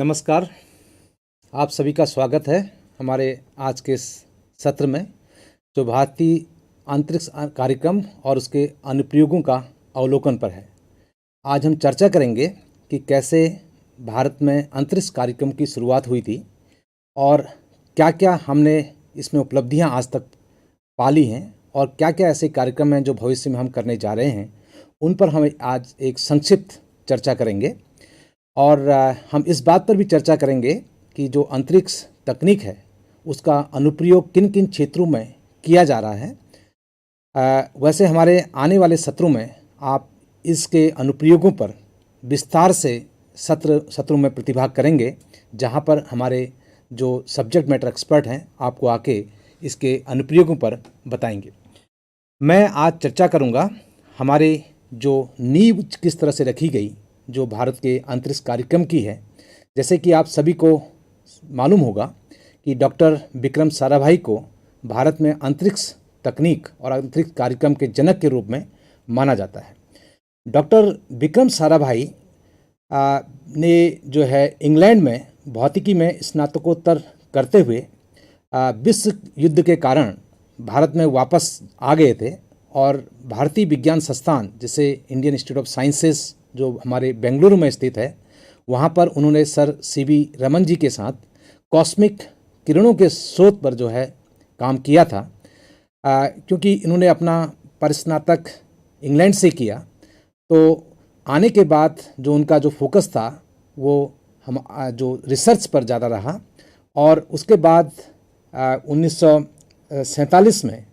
नमस्कार। आप सभी का स्वागत है हमारे आज के सत्र में, जो भारतीय अंतरिक्ष कार्यक्रम और उसके अनुप्रयोगों का अवलोकन पर है। आज हम चर्चा करेंगे कि कैसे भारत में अंतरिक्ष कार्यक्रम की शुरुआत हुई थी और क्या क्या हमने इसमें उपलब्धियां आज तक पाली हैं और क्या क्या ऐसे कार्यक्रम हैं जो भविष्य में हम करने जा रहे हैं। उन पर हम आज एक संक्षिप्त चर्चा करेंगे और हम इस बात पर भी चर्चा करेंगे कि जो अंतरिक्ष तकनीक है उसका अनुप्रयोग किन किन क्षेत्रों में किया जा रहा है। वैसे हमारे आने वाले सत्रों में आप इसके अनुप्रयोगों पर विस्तार से सत्रों में प्रतिभाग करेंगे, जहां पर हमारे जो सब्जेक्ट मैटर एक्सपर्ट हैं आपको आके इसके अनुप्रयोगों पर बताएंगे। मैं आज चर्चा करूंगा हमारे जो नींव किस तरह से रखी गई जो भारत के अंतरिक्ष कार्यक्रम की है। जैसे कि आप सभी को मालूम होगा कि डॉक्टर विक्रम साराभाई को भारत में अंतरिक्ष तकनीक और अंतरिक्ष कार्यक्रम के जनक के रूप में माना जाता है। डॉक्टर विक्रम साराभाई ने जो है इंग्लैंड में भौतिकी में स्नातकोत्तर करते हुए विश्व युद्ध के कारण भारत में वापस आ गए थे और भारतीय विज्ञान संस्थान जिसे इंडियन इंस्टीट्यूट ऑफ साइंसेस जो हमारे बेंगलुरु में स्थित है, वहाँ पर उन्होंने सर सीवी रमन जी के साथ कॉस्मिक किरणों के स्रोत पर जो है काम किया था। क्योंकि इन्होंने अपना परिस्नातक इंग्लैंड से किया, तो आने के बाद जो उनका जो फोकस था वो हम जो रिसर्च पर ज़्यादा रहा और उसके बाद 1947 में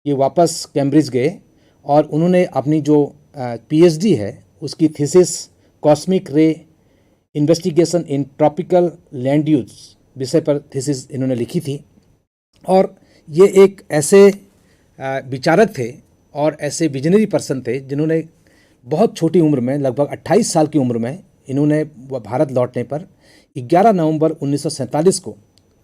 ये वापस कैम्ब्रिज गए और उन्होंने अपनी जो पीएचडी है उसकी थीसिस कॉस्मिक रे investigation in tropical land use विषय पर थीसिस इन्होंने लिखी थी। और ये एक ऐसे विचारक थे और ऐसे विजनरी पर्सन थे जिन्होंने बहुत छोटी उम्र में, लगभग 28 साल की उम्र में, इन्होंने भारत लौटने पर 11 नवंबर 1947 को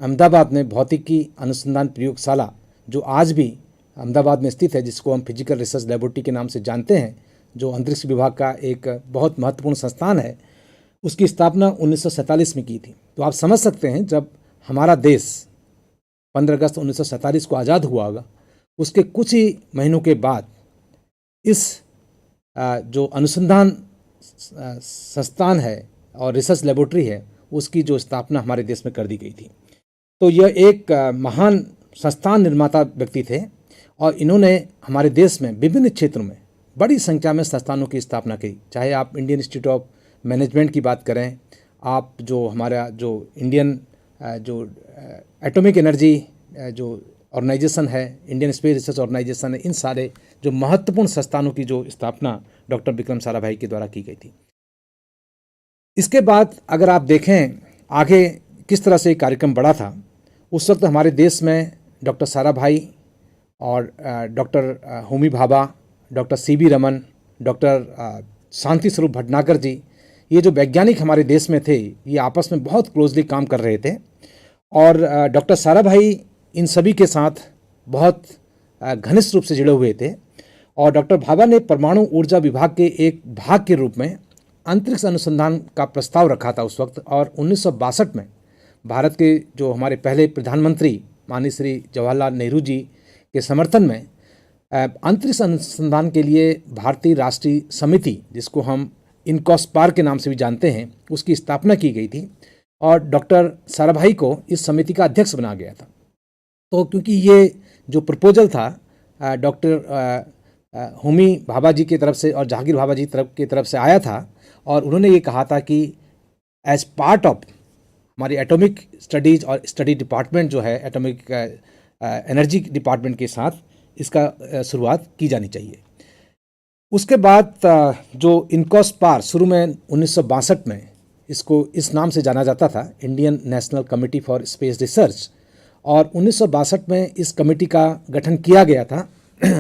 अहमदाबाद में भौतिकी अनुसंधान प्रयोगशाला, जो आज भी अहमदाबाद में स्थित है, जिसको हम फिजिकल रिसर्च लेबोरेटरी के नाम से जानते हैं, जो अंतरिक्ष विभाग का एक बहुत महत्वपूर्ण संस्थान है, उसकी स्थापना 1947 में की थी। तो आप समझ सकते हैं जब हमारा देश 15 अगस्त 1947 को आज़ाद हुआ होगा, उसके कुछ ही महीनों के बाद इस जो अनुसंधान संस्थान है और रिसर्च लेबोरेटरी है उसकी जो स्थापना हमारे देश में कर दी गई थी। तो यह एक महान संस्थान निर्माता व्यक्ति थे और इन्होंने हमारे देश में विभिन्न क्षेत्रों में बड़ी संख्या में संस्थानों की स्थापना की। चाहे आप इंडियन इंस्टीट्यूट ऑफ मैनेजमेंट की बात करें, आप जो हमारा जो इंडियन जो एटॉमिक एनर्जी जो ऑर्गेनाइजेशन है, इंडियन स्पेस रिसर्च ऑर्गेनाइजेशन है, इन सारे जो महत्वपूर्ण संस्थानों की जो स्थापना डॉक्टर विक्रम साराभाई के द्वारा की गई थी। इसके बाद अगर आप देखें आगे किस तरह से कार्यक्रम बढ़ा था, उस वक्त हमारे देश में डॉक्टर साराभाई और doctor Homi Bhabha, doctor CV Raman, doctor Shanti Swarup Bhatnagar जी, ये जो वैज्ञानिक हमारे देश में थे, ये आपस में बहुत क्लोजली काम कर रहे थे और डॉक्टर साराभाई इन सभी के साथ बहुत घनिष्ठ रूप से जुड़े हुए थे। और डॉक्टर भाभा ने परमाणु ऊर्जा विभाग के एक भाग के रूप में अंतरिक्ष अनुसंधान का प्रस्ताव रखा था उस वक्त। और 1962 में भारत के जो हमारे पहले प्रधानमंत्री माननीय श्री जवाहरलाल नेहरू जी के समर्थन में अंतरिक्ष अनुसंधान के लिए भारतीय राष्ट्रीय समिति, जिसको हम इनकॉस्पार के नाम से भी जानते हैं, उसकी स्थापना की गई थी और डॉक्टर साराभाई को इस समिति का अध्यक्ष बनाया गया था। तो क्योंकि ये जो प्रपोजल था डॉक्टर होमी भाभा जी की तरफ से और जहांगीर भाभा जी की तरफ से आया था और उन्होंने ये कहा था कि एज पार्ट ऑफ हमारी एटॉमिक स्टडीज़ और स्टडी डिपार्टमेंट जो है एटॉमिक एनर्जी डिपार्टमेंट के साथ इसका शुरुआत की जानी चाहिए। उसके बाद जो इनकॉस्पार शुरू में 1962 में इसको इस नाम से जाना जाता था, Indian national committee for space research, और 1962 में इस कमेटी का गठन किया गया था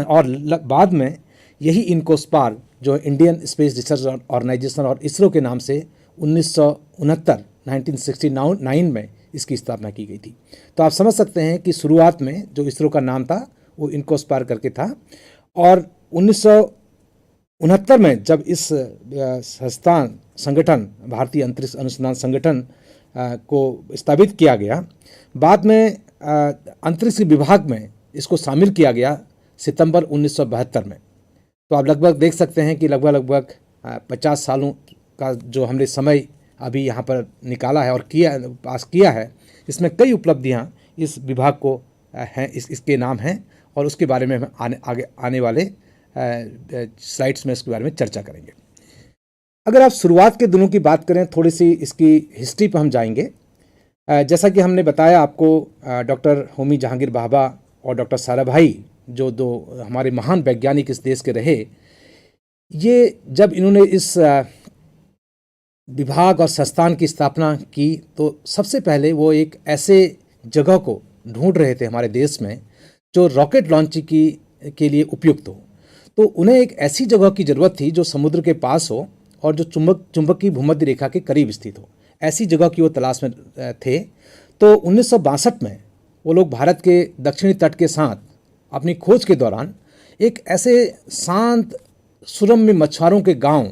और बाद में यही इनकॉस्पार जो इंडियन स्पेस रिसर्च ऑर्गेनाइजेशन और इसरो के नाम से 1969 में इसकी स्थापना की गई थी। तो आप समझ सकते हैं कि शुरुआत में जो इसरो का नाम था वो इनकॉस्पार करके था और 1969 में जब इस संगठन भारतीय अंतरिक्ष अनुसंधान संगठन को स्थापित किया गया। बाद में अंतरिक्ष विभाग में इसको शामिल किया गया सितंबर 1972 में। तो आप लगभग देख सकते हैं कि लगभग 50 सालों का जो हमने समय अभी यहाँ पर निकाला है और पास किया है, इसमें कई उपलब्धियाँ इस विभाग को हैं, इसके नाम हैं, और उसके बारे में हम आगे आने वाले स्लाइड्स में इसके बारे में चर्चा करेंगे। अगर आप शुरुआत के दिनों की बात करें, थोड़ी सी इसकी हिस्ट्री पर हम जाएंगे। जैसा कि हमने बताया आपको, डॉक्टर होमी जहांगीर भाभा और डॉक्टर साराभाई जो दो हमारे महान वैज्ञानिक इस देश के रहे, ये जब इन्होंने इस विभाग और संस्थान की स्थापना की तो सबसे पहले वो एक ऐसे जगह को ढूंढ रहे थे हमारे देश में जो रॉकेट लॉन्चिंग के लिए उपयुक्त हो। तो उन्हें एक ऐसी जगह की ज़रूरत थी जो समुद्र के पास हो और जो चुंबकीय भूमध्य रेखा के करीब स्थित हो। ऐसी जगह की वो तलाश में थे। तो 1962 में वो लोग भारत के दक्षिणी तट के साथ अपनी खोज के दौरान एक ऐसे शांत सुरम्य मछुआरों के गांव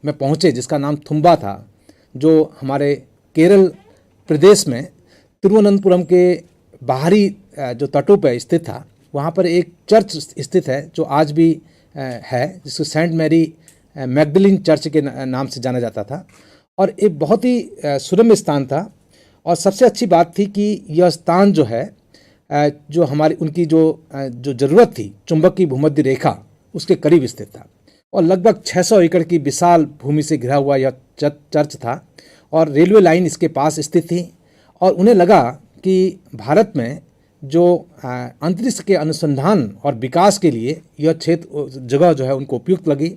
में पहुंचे जिसका नाम थुम्बा था, जो हमारे केरल प्रदेश में तिरुवनंतपुरम के बाहरी जो तटों पर स्थित था। वहाँ पर एक चर्च स्थित है जो आज भी है, जिसको सेंट मैरी मैगदलिन चर्च के नाम से जाना जाता था, और एक बहुत ही सुरम्य स्थान था। और सबसे अच्छी बात थी कि यह स्थान जो है, जो हमारी उनकी जो ज़रूरत थी चुंबकीय भूमध्य रेखा, उसके करीब स्थित था, और लगभग 600 एकड़ की विशाल भूमि से घिरा हुआ यह चर्च था, और रेलवे लाइन इसके पास स्थित थी। और उन्हें लगा कि भारत में जो अंतरिक्ष के अनुसंधान और विकास के लिए यह जगह जो है उनको उपयुक्त लगी,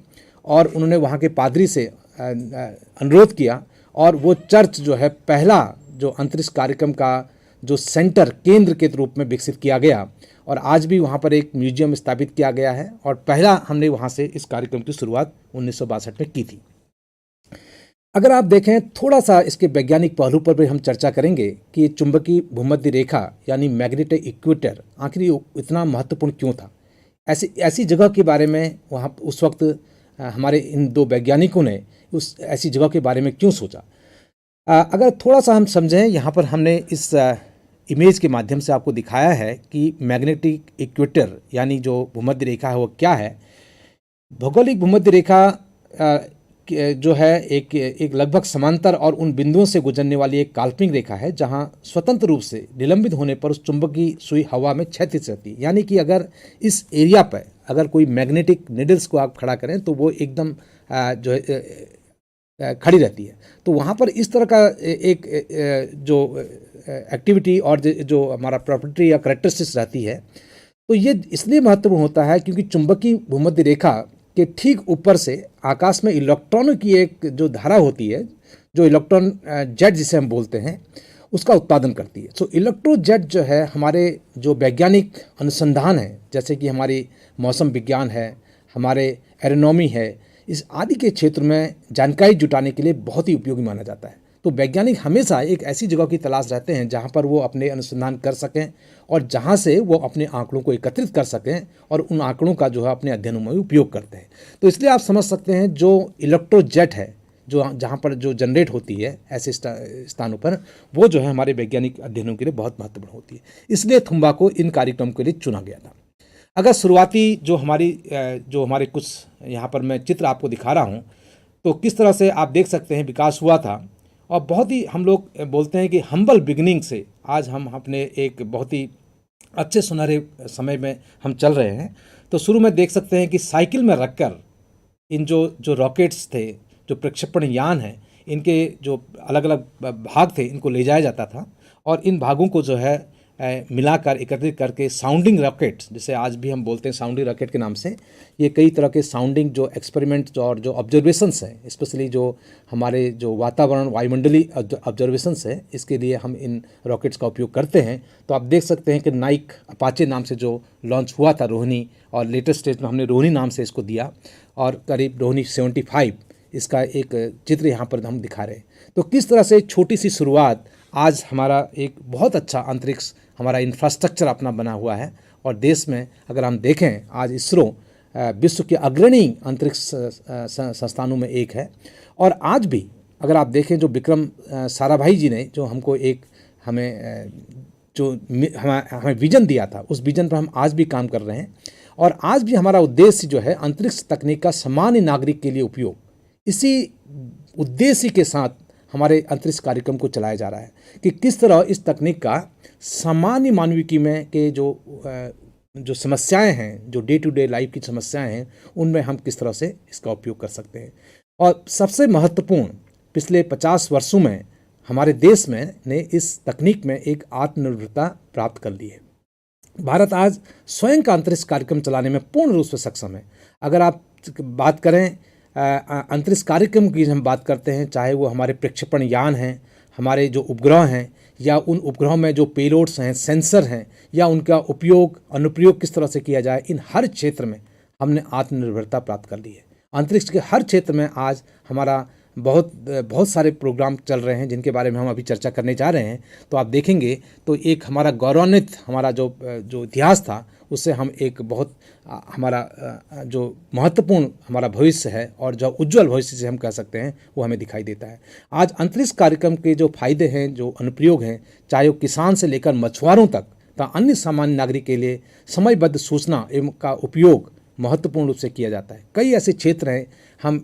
और उन्होंने वहाँ के पादरी से अनुरोध किया, और वो चर्च जो है पहला जो अंतरिक्ष कार्यक्रम का जो सेंटर केंद्र के रूप में विकसित किया गया, और आज भी वहाँ पर एक म्यूजियम स्थापित किया गया है। और पहला हमने वहाँ से इस कार्यक्रम की शुरुआत 1962 में की थी। अगर आप देखें, थोड़ा सा इसके वैज्ञानिक पहलू पर भी हम चर्चा करेंगे कि चुंबकीय भूमध्य रेखा यानी मैग्नेटिक इक्वेटर आखिर इतना महत्वपूर्ण क्यों था। ऐसी जगह के बारे में वहाँ उस वक्त हमारे इन दो वैज्ञानिकों ने उस ऐसी जगह के बारे में क्यों सोचा। अगर थोड़ा सा हम समझें, यहाँ पर हमने इस इमेज के माध्यम से आपको दिखाया है कि मैग्नेटिक इक्वेटर यानी जो भूमध्य रेखा है वो क्या है। भौगोलिक भूमध्य रेखा जो है एक लगभग समांतर और उन बिंदुओं से गुजरने वाली एक काल्पनिक रेखा है, जहां स्वतंत्र रूप से निलंबित होने पर उस चुंबकीय सुई हवा में क्षैतिज रहती है। यानी कि अगर इस एरिया पर अगर कोई मैग्नेटिक निडल्स को आप खड़ा करें तो वो एकदम जो है खड़ी रहती है। तो वहाँ पर इस तरह का एक जो एक्टिविटी और जो हमारा प्रॉपर्टी या करैक्टरिस्टिक्स रहती है, तो ये इसलिए महत्वपूर्ण होता है क्योंकि चुंबकीय भूमध्य रेखा के ठीक ऊपर से आकाश में इलेक्ट्रॉनों की एक जो धारा होती है, जो इलेक्ट्रॉन जेट जिसे हम बोलते हैं, उसका उत्पादन करती है। सो इलेक्ट्रोजेट जो है हमारे जो वैज्ञानिक अनुसंधान है, जैसे कि हमारी मौसम विज्ञान है, हमारे एरोनॉमी है, इस आदि के क्षेत्र में जानकारी जुटाने के लिए बहुत ही उपयोगी माना जाता है। तो वैज्ञानिक हमेशा एक ऐसी जगह की तलाश रहते हैं जहाँ पर वो अपने अनुसंधान कर सकें और जहाँ से वो अपने आंकड़ों को एकत्रित कर सकें और उन आंकड़ों का जो है अपने अध्ययनों में उपयोग करते हैं। तो इसलिए आप समझ सकते हैं जो इलेक्ट्रोजेट है, जो जहाँ पर जो जनरेट होती है ऐसे स्थानों पर, वो जो है हमारे वैज्ञानिक अध्ययनों के लिए बहुत महत्वपूर्ण होती है। इसलिए थुम्बा को इन कार्यक्रम के लिए चुना गया था। अगर शुरुआती जो हमारे कुछ यहाँ पर मैं चित्र आपको दिखा रहा हूँ, तो किस तरह से आप देख सकते हैं विकास हुआ था। और बहुत ही हम लोग बोलते हैं कि हम्बल बिगिनिंग से आज हम अपने एक बहुत ही अच्छे सुनहरे समय में हम चल रहे हैं। तो शुरू में देख सकते हैं कि साइकिल में रखकर इन जो रॉकेट्स थे, जो प्रक्षेपण यान हैं, इनके जो अलग अलग भाग थे, इनको ले जाया जाता था और इन भागों को जो है मिलाकर एकत्रित करके साउंडिंग रॉकेट्स, जिसे आज भी हम बोलते हैं साउंडिंग रॉकेट के नाम से, ये कई तरह के साउंडिंग जो एक्सपेरिमेंट्स और जो ऑब्जर्वेशंस हैं, स्पेशली जो हमारे जो वातावरण वायुमंडलीय ऑब्जर्वेशंस है, इसके लिए हम इन रॉकेट्स का उपयोग करते हैं। तो आप देख सकते हैं कि नाइक अपाचे नाम से जो लॉन्च हुआ था रोहिणी, और लेटेस्ट स्टेज में हमने रोहिणी नाम से इसको दिया, और करीब रोहिणी 75 इसका एक चित्र यहाँ पर हम दिखा रहे हैं। तो किस तरह से छोटी सी शुरुआत आज हमारा एक बहुत अच्छा अंतरिक्ष हमारा इंफ्रास्ट्रक्चर अपना बना हुआ है। और देश में अगर हम देखें, आज इसरो विश्व के अग्रणी अंतरिक्ष संस्थानों में एक है। और आज भी अगर आप देखें जो विक्रम साराभाई जी ने जो हमको एक हमें हमें विजन दिया था, उस विजन पर हम आज भी काम कर रहे हैं। और आज भी हमारा उद्देश्य जो है अंतरिक्ष तकनीक का सामान्य नागरिक के लिए उपयोग, इसी उद्देश्य के साथ हमारे अंतरिक्ष कार्यक्रम को चलाया जा रहा है कि किस तरह इस तकनीक का सामान्य मानविकी में के जो समस्याएं हैं, जो डे टू डे लाइफ की समस्याएं हैं, उनमें हम किस तरह से इसका उपयोग कर सकते हैं। और सबसे महत्वपूर्ण, पिछले 50 वर्षों में हमारे देश में ने इस तकनीक में एक आत्मनिर्भरता प्राप्त कर ली है। भारत आज स्वयं का अंतरिक्ष कार्यक्रम चलाने में पूर्ण रूप से सक्षम है। अगर आप बात करें अंतरिक्ष कार्यक्रम की, हम बात करते हैं, चाहे वो हमारे प्रक्षेपण यान हैं, हमारे जो उपग्रह हैं, या उन उपग्रहों में जो पेलोड्स हैं, सेंसर हैं, या उनका उपयोग अनुप्रयोग किस तरह से किया जाए, इन हर क्षेत्र में हमने आत्मनिर्भरता प्राप्त कर ली है। अंतरिक्ष के हर क्षेत्र में आज हमारा बहुत सारे प्रोग्राम चल रहे हैं जिनके बारे में हम अभी चर्चा करने जा रहे हैं। तो आप देखेंगे तो एक हमारा गौरवान्वित हमारा जो इतिहास था, उससे हम एक बहुत हमारा जो महत्वपूर्ण हमारा भविष्य है और जो उज्जवल भविष्य से हम कह सकते हैं, वो हमें दिखाई देता है। आज अंतरिक्ष कार्यक्रम के जो फायदे हैं, जो अनुप्रयोग हैं, चाहे वो किसान से लेकर मछुआरों तक या अन्य सामान्य नागरिक के लिए समयबद्ध सूचना एवं का उपयोग महत्वपूर्ण रूप से किया जाता है। कई ऐसे क्षेत्र हैं, हम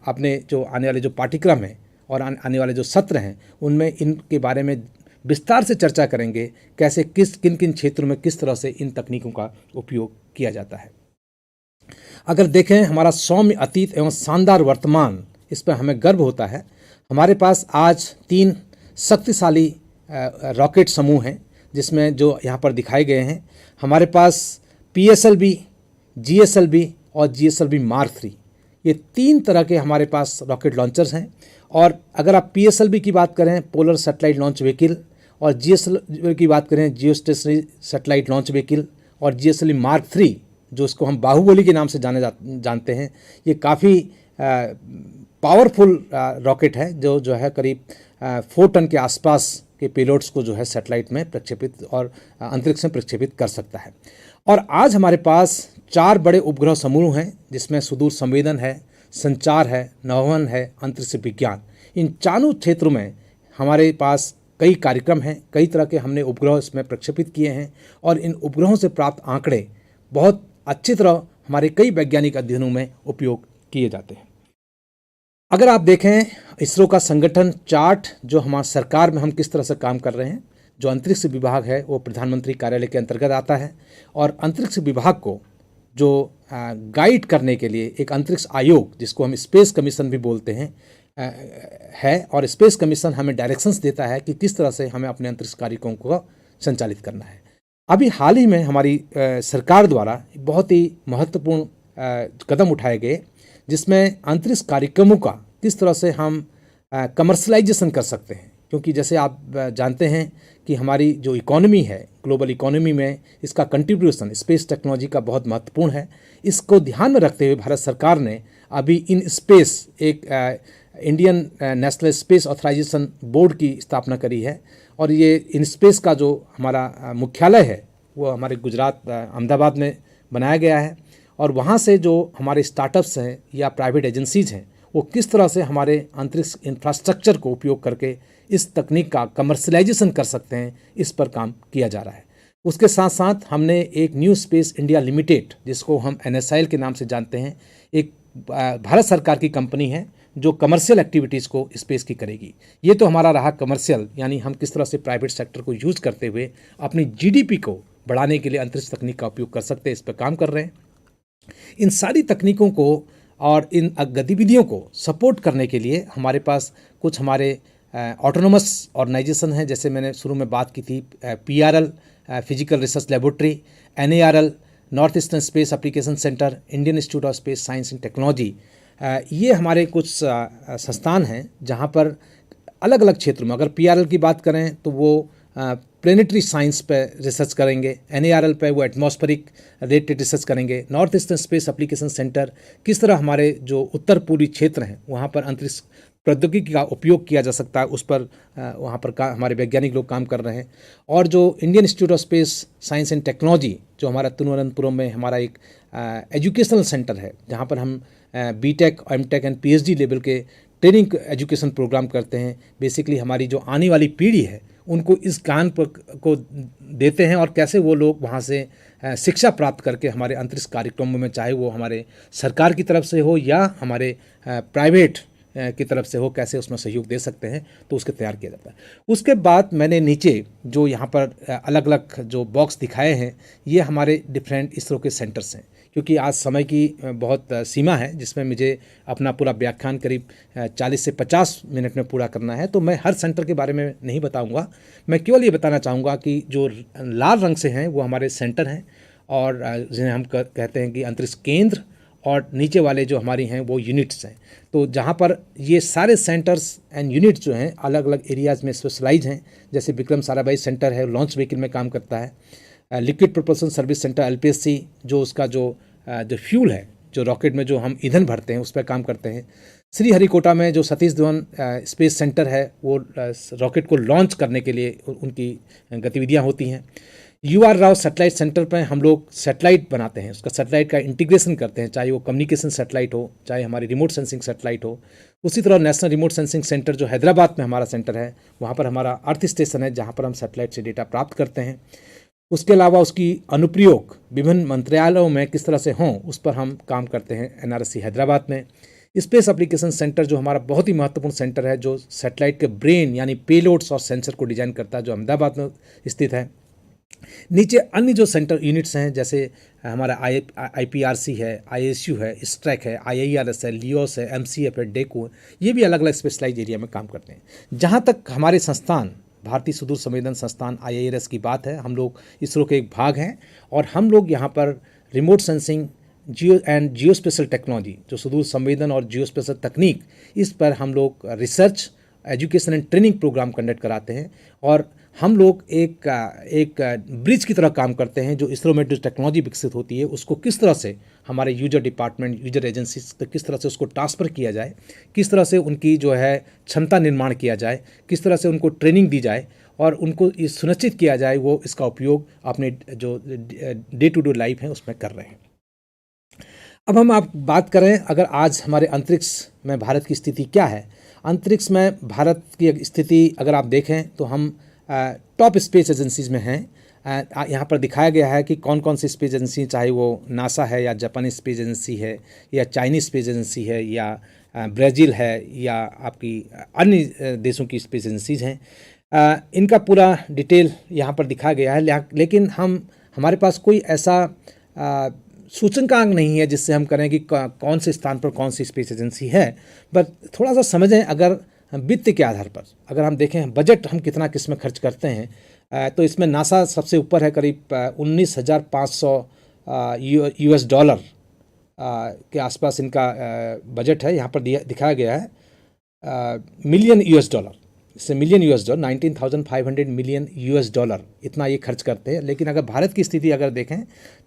अपने जो आने वाले जो पाठ्यक्रम हैं और आने वाले जो सत्र हैं, उनमें इनके बारे में विस्तार से चर्चा करेंगे, कैसे किन किन क्षेत्रों में किस तरह से इन तकनीकों का उपयोग किया जाता है। अगर देखें हमारा सौम्य अतीत एवं शानदार वर्तमान, इस पर हमें गर्व होता है। हमारे पास आज 3 शक्तिशाली रॉकेट समूह हैं, जिसमें जो यहाँ पर दिखाए गए हैं, हमारे पास PSLV, GSLV और GSLV Mark 3, ये 3 तरह के हमारे पास रॉकेट लॉन्चर्स हैं। और अगर आप PSLV की बात करें, पोलर सैटेलाइट लॉन्च व्हीकल, और GSLV की बात करें, जियो स्टेशनरी सैटेलाइट लॉन्च व्हीकल, और GSLV Mark 3 जो इसको हम बाहुबली के नाम से जानते हैं, ये काफ़ी पावरफुल रॉकेट है जो है करीब 4 टन के आसपास के पेलोड्स को जो है सैटेलाइट में प्रक्षेपित और अंतरिक्ष में प्रक्षेपित कर सकता है। और आज हमारे पास 4 बड़े उपग्रह समूह हैं, जिसमें सुदूर संवेदन है, संचार है, नौवहन है, अंतरिक्ष विज्ञान। इन चारों क्षेत्रों में हमारे पास कई कार्यक्रम हैं, कई तरह के हमने उपग्रह इसमें प्रक्षेपित किए हैं, और इन उपग्रहों से प्राप्त आंकड़े बहुत अच्छी तरह हमारे कई वैज्ञानिक अध्ययनों में उपयोग किए जाते हैं। अगर आप देखें इसरो का संगठन चार्ट, जो हमारी सरकार में हम किस तरह से काम कर रहे हैं, जो अंतरिक्ष विभाग है वो प्रधानमंत्री कार्यालय के अंतर्गत आता है, और अंतरिक्ष विभाग को जो गाइड करने के लिए एक अंतरिक्ष आयोग, जिसको हम स्पेस कमीशन भी बोलते हैं, है, और स्पेस कमीशन हमें डायरेक्शंस देता है कि किस तरह से हमें अपने अंतरिक्ष कार्यक्रमों को संचालित करना है। अभी हाल ही में हमारी सरकार द्वारा बहुत ही महत्वपूर्ण कदम उठाए गए, जिसमें अंतरिक्ष कार्यक्रमों का किस तरह से हम कमर्शलाइजेशन कर सकते हैं। क्योंकि जैसे आप जानते हैं कि हमारी जो इकोनॉमी है, ग्लोबल इकोनॉमी में इसका कंट्रीब्यूशन स्पेस टेक्नोलॉजी का बहुत महत्वपूर्ण है। इसको ध्यान में रखते हुए भारत सरकार ने अभी इन स्पेस एक Indian national space authorization board की स्थापना करी है, और ये इन स्पेस का जो हमारा मुख्यालय है वो हमारे गुजरात अहमदाबाद में बनाया गया है। और वहाँ से जो हमारे स्टार्टअप्स हैं या प्राइवेट एजेंसीज़ हैं, वो किस तरह से हमारे अंतरिक्ष इंफ्रास्ट्रक्चर को उपयोग करके इस तकनीक का कमर्शलाइजेशन कर सकते हैं, इस पर काम किया जा रहा है। उसके साथ साथ हमने एक न्यू स्पेस इंडिया लिमिटेड, जिसको हम NSIL के नाम से जानते हैं, एक भारत सरकार की कंपनी है जो कमर्शियल एक्टिविटीज़ को स्पेस की करेगी। ये तो हमारा रहा कमर्शियल, यानी हम किस तरह से प्राइवेट सेक्टर को यूज़ करते हुए अपनी GDP को बढ़ाने के लिए अंतरिक्ष तकनीक का उपयोग कर सकते हैं, इस पर काम कर रहे हैं। इन सारी तकनीकों को और इन गतिविधियों को सपोर्ट करने के लिए हमारे पास कुछ हमारे ऑटोनोमस ऑर्गेनाइजेशन है, जैसे मैंने शुरू में बात की थी, PRL physical research laboratory, NARL north eastern space application centre, Indian institute of space science and technology. ये हमारे कुछ संस्थान हैं जहाँ पर अलग अलग क्षेत्रों में, अगर PRL की बात करें तो वो प्लेनेटरी साइंस पे रिसर्च करेंगे, NARL पे वो एटमॉस्फेरिक रिलेटेड रिसर्च करेंगे। North eastern space application centre किस तरह हमारे जो उत्तर पूर्वी क्षेत्र हैं वहाँ पर अंतरिक्ष प्रौद्योगिकी का उपयोग किया जा सकता है, उस पर वहाँ पर हमारे वैज्ञानिक लोग काम कर रहे हैं। और जो Indian institute of space science and technology, जो हमारा तिरुवनंतपुरम में हमारा एक एजुकेशनल सेंटर है, जहाँ पर हम BTech, MTech and PhD level के ट्रेनिंग एजुकेशन प्रोग्राम करते हैं। बेसिकली हमारी जो आने वाली पीढ़ी है उनको इस ज्ञान को देते हैं और कैसे वो लोग वहाँ से शिक्षा प्राप्त करके हमारे अंतरिक्ष कार्यक्रमों में, चाहे वो हमारे सरकार की तरफ से हो या हमारे प्राइवेट की तरफ से हो, कैसे उसमें सहयोग दे सकते हैं, तो उसके तैयार किया जाता है। उसके बाद मैंने नीचे जो यहाँ पर अलग अलग जो बॉक्स दिखाए हैं, ये हमारे डिफरेंट इसरो के सेंटर्स हैं। क्योंकि आज समय की बहुत सीमा है जिसमें मुझे अपना पूरा व्याख्यान करीब 40 से 50 मिनट में पूरा करना है, तो मैं हर सेंटर के बारे में नहीं बताऊंगा। मैं केवल ये बताना चाहूँगा कि जो लाल रंग से हैं वो हमारे सेंटर हैं और जिन्हें हम कहते हैं कि अंतरिक्ष केंद्र, और नीचे वाले जो हमारी हैं वो यूनिट्स हैं। तो जहाँ पर ये सारे सेंटर्स एंड यूनिट्स जो हैं अलग अलग एरियाज़ में स्पेशलाइज हैं। जैसे विक्रम साराभाई सेंटर है, लॉन्च व्हीकल में काम करता है। Liquid propulsion service centre LPSC, जो उसका जो फ्यूल है, जो रॉकेट में जो हम ईंधन भरते हैं, उस पर काम करते हैं। श्रीहरिकोटा में जो सतीश धवन स्पेस सेंटर है, वो रॉकेट को लॉन्च करने के लिए उनकी गतिविधियाँ होती हैं। UR राव सैटेलाइट सेंटर पर हम लोग सैटेलाइट बनाते हैं, उसका सैटेलाइट का इंटीग्रेशन करते हैं, चाहे वो कम्युनिकेशन सैटेलाइट हो, चाहे हमारी रिमोट सेंसिंग सैटेलाइट हो। उसी तरह नेशनल रिमोट सेंसिंग सेंटर जो हैदराबाद में हमारा सेंटर है, वहाँ पर हमारा अर्थ स्टेशन है जहाँ पर हम सैटेलाइट से डेटा प्राप्त करते हैं। उसके अलावा उसकी अनुप्रयोग विभिन्न मंत्रालयों में किस तरह से हों, उस पर हम काम करते हैं NRSC हैदराबाद में। स्पेस एप्लीकेशन सेंटर जो हमारा बहुत ही महत्वपूर्ण सेंटर है, जो सैटेलाइट के ब्रेन यानी पेलोड्स और सेंसर को डिजाइन करता है, जो अहमदाबाद में स्थित है। नीचे अन्य जो सेंटर यूनिट्स हैं, जैसे हमारा IPRC है, ISU है, स्ट्रैक है, IIRS है, लियोस है, MCF है, डेको है, ये भी अलग अलग स्पेशलाइज एरिया में काम करते हैं। जहाँ तक हमारे संस्थान भारतीय सुदूर संवेदन संस्थान IIRS की बात है, हम लोग इसरो के एक भाग हैं और हम लोग यहाँ पर रिमोट सेंसिंग जियो स्पेशल टेक्नोलॉजी, जो सुदूर संवेदन और जियो स्पेशल तकनीक, इस पर हम लोग research, education and training programme conduct कराते हैं। और हम लोग एक ब्रिज की तरह काम करते हैं, जो इसरो में जो टेक्नोलॉजी विकसित होती है उसको किस तरह से हमारे यूजर डिपार्टमेंट, यूजर एजेंसीज तक किस तरह से उसको ट्रांसफ़र किया जाए, किस तरह से उनकी जो है क्षमता निर्माण किया जाए, किस तरह से उनको ट्रेनिंग दी जाए और उनको ये सुनिश्चित किया जाए वो इसका उपयोग अपने जो डे टू डे लाइफ है उसमें कर रहे हैं। अब हम आप बात करें, अगर आज हमारे अंतरिक्ष में भारत की स्थिति क्या है। अंतरिक्ष में भारत की स्थिति अगर आप देखें तो हम टॉप स्पेस एजेंसीज में हैं। यहाँ पर दिखाया गया है कि कौन कौन सी स्पेस एजेंसी, चाहे वो नासा है या जापानी स्पेस एजेंसी है या चाइनीज स्पेस एजेंसी है या ब्राज़ील है या आपकी अन्य देशों की स्पेस एजेंसीज हैं, इनका पूरा डिटेल यहाँ पर दिखाया गया है। लेकिन हमारे पास कोई ऐसा सूचकांक नहीं है जिससे हम करें कि कौन से स्थान पर कौन सी स्पेस एजेंसी है। बट थोड़ा सा समझें, अगर वित्त के आधार पर अगर हम देखें बजट हम कितना किस में खर्च करते हैं, तो इसमें नासा सबसे ऊपर है, करीब 19,500 US डॉलर के आसपास इनका बजट है। यहाँ पर दिखाया गया है मिलियन US डॉलर, इससे million US dollar 19,500 million US dollar, इतना ये खर्च करते हैं। लेकिन अगर भारत की स्थिति अगर देखें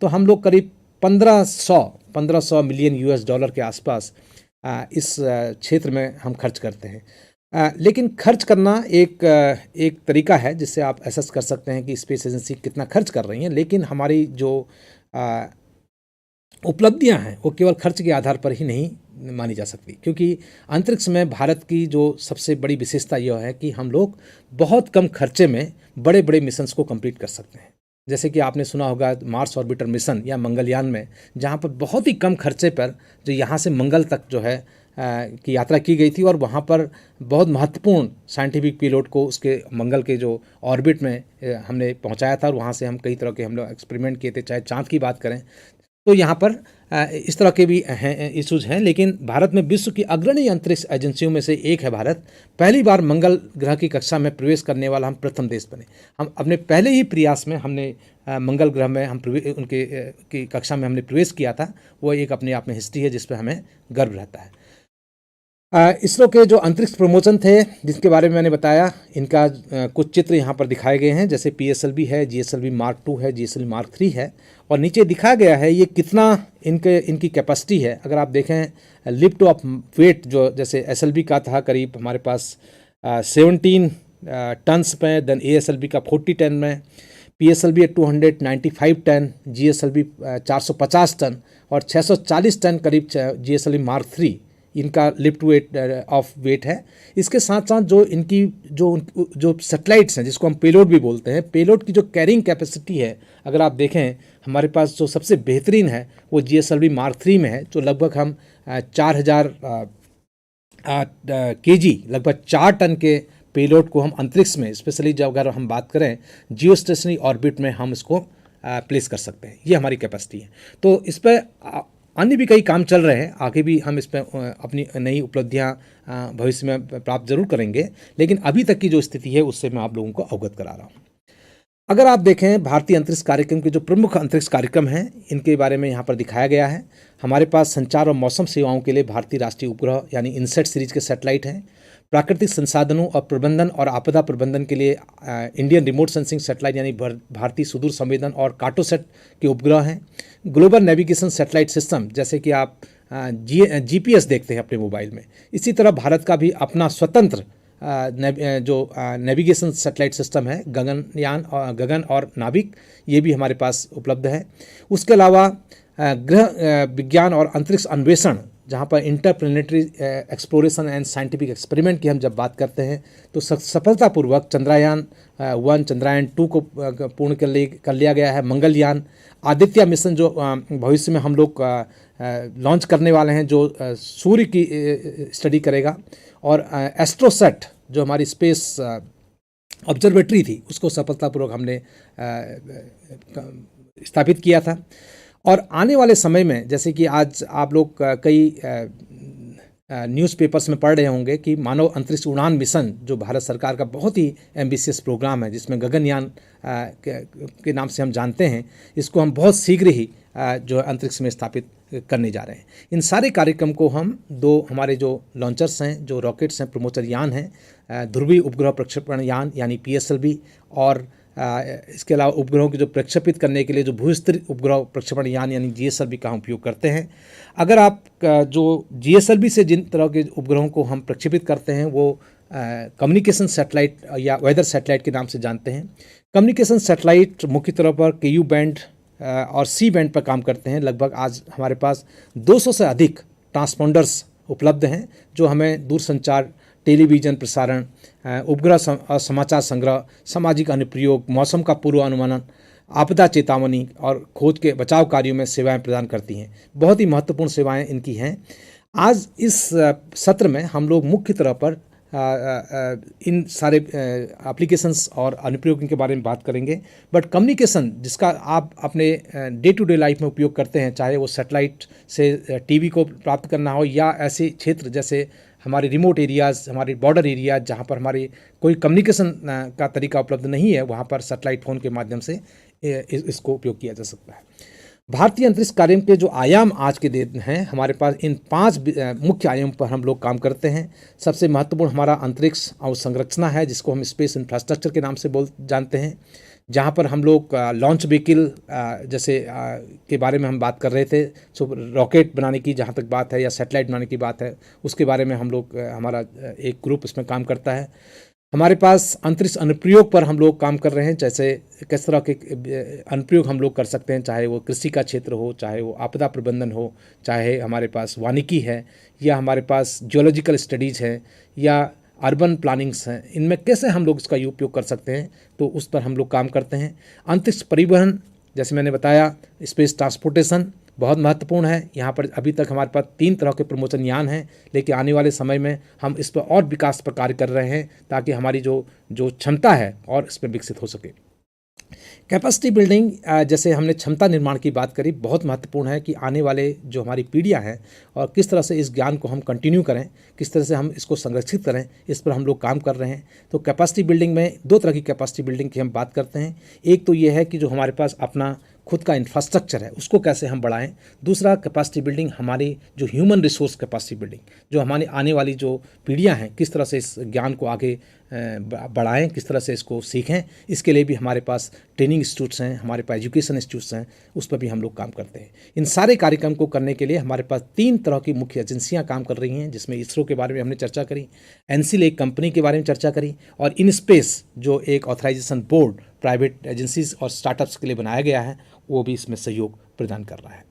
तो हम लोग करीब 1500 मिलियन US डॉलर के आसपास इस क्षेत्र में हम खर्च करते हैं। लेकिन खर्च करना एक तरीका है जिससे आप एसेस कर सकते हैं कि स्पेस एजेंसी कितना खर्च कर रही हैं। लेकिन हमारी जो उपलब्धियां हैं वो केवल खर्च के आधार पर ही नहीं मानी जा सकती, क्योंकि अंतरिक्ष में भारत की जो सबसे बड़ी विशेषता यह है कि हम लोग बहुत कम खर्चे में बड़े बड़े मिशंस को कंप्लीट कर सकते हैं। जैसे कि आपने सुना होगा मार्स ऑर्बिटर मिशन या मंगलयान में, जहाँ पर बहुत ही कम खर्चे पर जो यहाँ से मंगल तक जो है की यात्रा की गई थी और वहाँ पर बहुत महत्वपूर्ण साइंटिफिक पेलोड को उसके मंगल के जो ऑर्बिट में हमने पहुँचाया था और वहाँ से हम कई तरह के हम लोग एक्सपेरिमेंट किए थे। चाहे चाँद की बात करें तो यहाँ पर इस तरह के भी हैं इशूज़ हैं। लेकिन भारत में विश्व की अग्रणी अंतरिक्ष एजेंसियों में से एक है भारत। पहली बार मंगल ग्रह की कक्षा में प्रवेश करने वाला हम प्रथम देश बने। हम अपने पहले ही प्रयास में हमने मंगल ग्रह में हम उनके की कक्षा में हमने प्रवेश किया था। वो एक अपने आप में हिस्ट्री है जिस पर हमें गर्व रहता है। इसरो के जो अंतरिक्ष प्रमोशन थे जिसके बारे में मैंने बताया, इनका कुछ चित्र यहाँ पर दिखाए गए हैं। जैसे PSLV है, GSLV Mark II है, GSLV Mark III है और नीचे दिखाया गया है ये कितना इनकी कैपेसिटी है। अगर आप देखें लिफ्ट ऑफ वेट जो जैसे SLV का था करीब हमारे पास 17 टन्स पे, देन ASLV का 40 टन में, PSLV 295 टन, GSLV 450 टन और 640 टन करीब GSLV Mark III इनका लिफ्ट वेट ऑफ वेट है। इसके साथ साथ जो इनकी जो सैटेलाइट्स हैं, जिसको हम पेलोड भी बोलते हैं, पेलोड की जो कैरिंग कैपेसिटी है, अगर आप देखें हमारे पास जो सबसे बेहतरीन है वो GSLV Mark 3 में है, जो लगभग हम 4000 kg, लगभग 4 टन के पेलोड को हम अंतरिक्ष में, स्पेशली जब अगर हम बात करें जियो स्टेशनरी ऑर्बिट में, हम इसको प्लेस कर सकते हैं। ये हमारी कैपेसिटी है। तो इस पर अन्य भी कई काम चल रहे हैं, आगे भी हम इस पर अपनी नई उपलब्धियां भविष्य में प्राप्त जरूर करेंगे, लेकिन अभी तक की जो स्थिति है उससे मैं आप लोगों को अवगत करा रहा हूँ। अगर आप देखें भारतीय अंतरिक्ष कार्यक्रम के जो प्रमुख अंतरिक्ष कार्यक्रम हैं, इनके बारे में यहाँ पर दिखाया गया है। हमारे पास संचार और मौसम सेवाओं के लिए भारतीय राष्ट्रीय उपग्रह यानी इनसेट सीरीज के सैटेलाइट हैं। प्राकृतिक संसाधनों और प्रबंधन और आपदा प्रबंधन के लिए इंडियन रिमोट सेंसिंग सैटेलाइट यानी भारतीय सुदूर संवेदन और कार्टोसेट के उपग्रह हैं। ग्लोबल नेविगेशन सैटेलाइट सिस्टम, जैसे कि आप GPS देखते हैं अपने मोबाइल में, इसी तरह भारत का भी अपना स्वतंत्र जो नेविगेशन सैटेलाइट सिस्टम है, गगन और नाविक, ये भी हमारे पास उपलब्ध है। उसके अलावा ग्रह विज्ञान और अंतरिक्ष अन्वेषण, जहाँ पर interplanetary exploration and scientific experiment की हम जब बात करते हैं तो सफलतापूर्वक चंद्रयान 1, चंद्रयान 2 को पूर्ण कर लिया गया है। मंगलयान, आदित्य मिशन जो भविष्य में हम लोग लॉन्च करने वाले हैं, जो सूर्य की स्टडी करेगा, और एस्ट्रोसेट जो हमारी स्पेस ऑब्जर्वेटरी थी, उसको सफलतापूर्वक हमने स्थापित किया था। और आने वाले समय में, जैसे कि आज आप लोग कई न्यूज़पेपर्स में पढ़ रहे होंगे कि मानव अंतरिक्ष उड़ान मिशन, जो भारत सरकार का बहुत ही एम्बिशियस प्रोग्राम है, जिसमें गगनयान के नाम से हम जानते हैं, इसको हम बहुत शीघ्र ही जो अंतरिक्ष में स्थापित करने जा रहे हैं। इन सारे कार्यक्रम को हम हमारे जो लॉन्चर्स हैं, जो रॉकेट्स हैं, प्रमोटर यान हैं, ध्रुवीय उपग्रह प्रक्षेपण यान यानी PSLV, और इसके अलावा उपग्रहों को जो प्रक्षेपित करने के लिए जो भूस्तर उपग्रह प्रक्षेपण यान यानी GSLV का उपयोग करते हैं। अगर आप जो GSLV से जिन तरह के उपग्रहों को हम प्रक्षेपित करते हैं वो कम्युनिकेशन सैटेलाइट या वेदर सैटेलाइट के नाम से जानते हैं। कम्युनिकेशन सैटेलाइट मुख्य तौर पर KU बैंड और C बैंड पर काम करते हैं। लगभग आज हमारे पास 200 से अधिक ट्रांसपोंडर्स उपलब्ध हैं, जो हमें दूरसंचार, टेलीविज़न प्रसारण, उपग्रह समाचार संग्रह, सामाजिक अनुप्रयोग, मौसम का पूर्वानुमान, आपदा चेतावनी और खोज के बचाव कार्यों में सेवाएं प्रदान करती हैं। बहुत ही महत्वपूर्ण सेवाएं इनकी हैं। आज इस सत्र में हम लोग मुख्य तौर पर इन सारे एप्लीकेशंस और अनुप्रयोगों के बारे में बात करेंगे। बट कम्युनिकेशन जिसका आप अपने डे टू डे लाइफ में उपयोग करते हैं, चाहे वो सैटेलाइट से टीवी को प्राप्त करना हो या ऐसे क्षेत्र जैसे हमारे रिमोट एरियाज़, हमारे बॉर्डर एरियाज जहाँ पर हमारी कोई कम्युनिकेशन का तरीका उपलब्ध नहीं है, वहाँ पर सैटेलाइट फ़ोन के माध्यम से इसको उपयोग किया जा सकता है। भारतीय अंतरिक्ष कार्यक्रम के जो आयाम आज के दिन हैं, हमारे पास इन 5 मुख्य आयाम पर हम लोग काम करते हैं। सबसे महत्वपूर्ण हमारा अंतरिक्ष अवसंरचना है, जिसको हम स्पेस इंफ्रास्ट्रक्चर के नाम से जानते हैं, जहाँ पर हम लोग लॉन्च व्हीकल जैसे के बारे में हम बात कर रहे थे। सो रॉकेट बनाने की जहाँ तक बात है या सैटेलाइट बनाने की बात है, उसके बारे में हम लोग हमारा एक ग्रुप इसमें काम करता है। हमारे पास अंतरिक्ष अनुप्रयोग पर हम लोग काम कर रहे हैं, जैसे किस तरह के अनुप्रयोग हम लोग कर सकते हैं, चाहे वो कृषि का क्षेत्र हो, चाहे वो आपदा प्रबंधन हो, चाहे हमारे पास वानिकी है, या हमारे पास जियोलॉजिकल स्टडीज़ है, या अर्बन प्लानिंग्स हैं। इनमें कैसे हम लोग इसका उपयोग कर सकते हैं, तो उस पर हम लोग काम करते हैं। अंतरिक्ष परिवहन, जैसे मैंने बताया, स्पेस ट्रांसपोर्टेशन बहुत महत्वपूर्ण है। यहाँ पर अभी तक हमारे पास 3 तरह के प्रमोशन यान हैं, लेकिन आने वाले समय में हम इस पर और विकास पर कार्य कर रहे हैं, ताकि हमारी जो क्षमता है और इस पर विकसित हो सके। कैपेसिटी बिल्डिंग, जैसे हमने क्षमता निर्माण की बात करी, बहुत महत्वपूर्ण है कि आने वाले जो हमारी पीढ़ियां हैं और किस तरह से इस ज्ञान को हम कंटिन्यू करें, किस तरह से हम इसको संरक्षित करें, इस पर हम लोग काम कर रहे हैं। तो कैपेसिटी बिल्डिंग में 2 तरह की कैपेसिटी बिल्डिंग की हम बात करते हैं। एक तो ये है कि जो हमारे पास अपना खुद का इंफ्रास्ट्रक्चर है उसको कैसे हम बढ़ाएं। दूसरा कैपेसिटी बिल्डिंग हमारी जो ह्यूमन रिसोर्स कैपेसिटी बिल्डिंग, जो हमारी आने वाली जो पीढ़ियां हैं, किस तरह से इस ज्ञान को आगे बढ़ाएं, किस तरह से इसको सीखें, इसके लिए भी हमारे पास ट्रेनिंग इंस्टीट्यूट्स हैं, हमारे पास एजुकेशन इंस्टीट्यूट्स हैं, उस पर भी हम लोग काम करते हैं। इन सारे कार्यक्रम को करने के लिए हमारे पास 3 तरह की मुख्य एजेंसियां काम कर रही हैं, जिसमें इसरो के बारे में हमने चर्चा करी, एनसीएल एक कंपनी के बारे में चर्चा करी, और इन स्पेस जो एक ऑथराइजेशन बोर्ड प्राइवेट एजेंसीज और स्टार्टअप्स के लिए बनाया गया है, वो भी इसमें सहयोग प्रदान कर रहा है।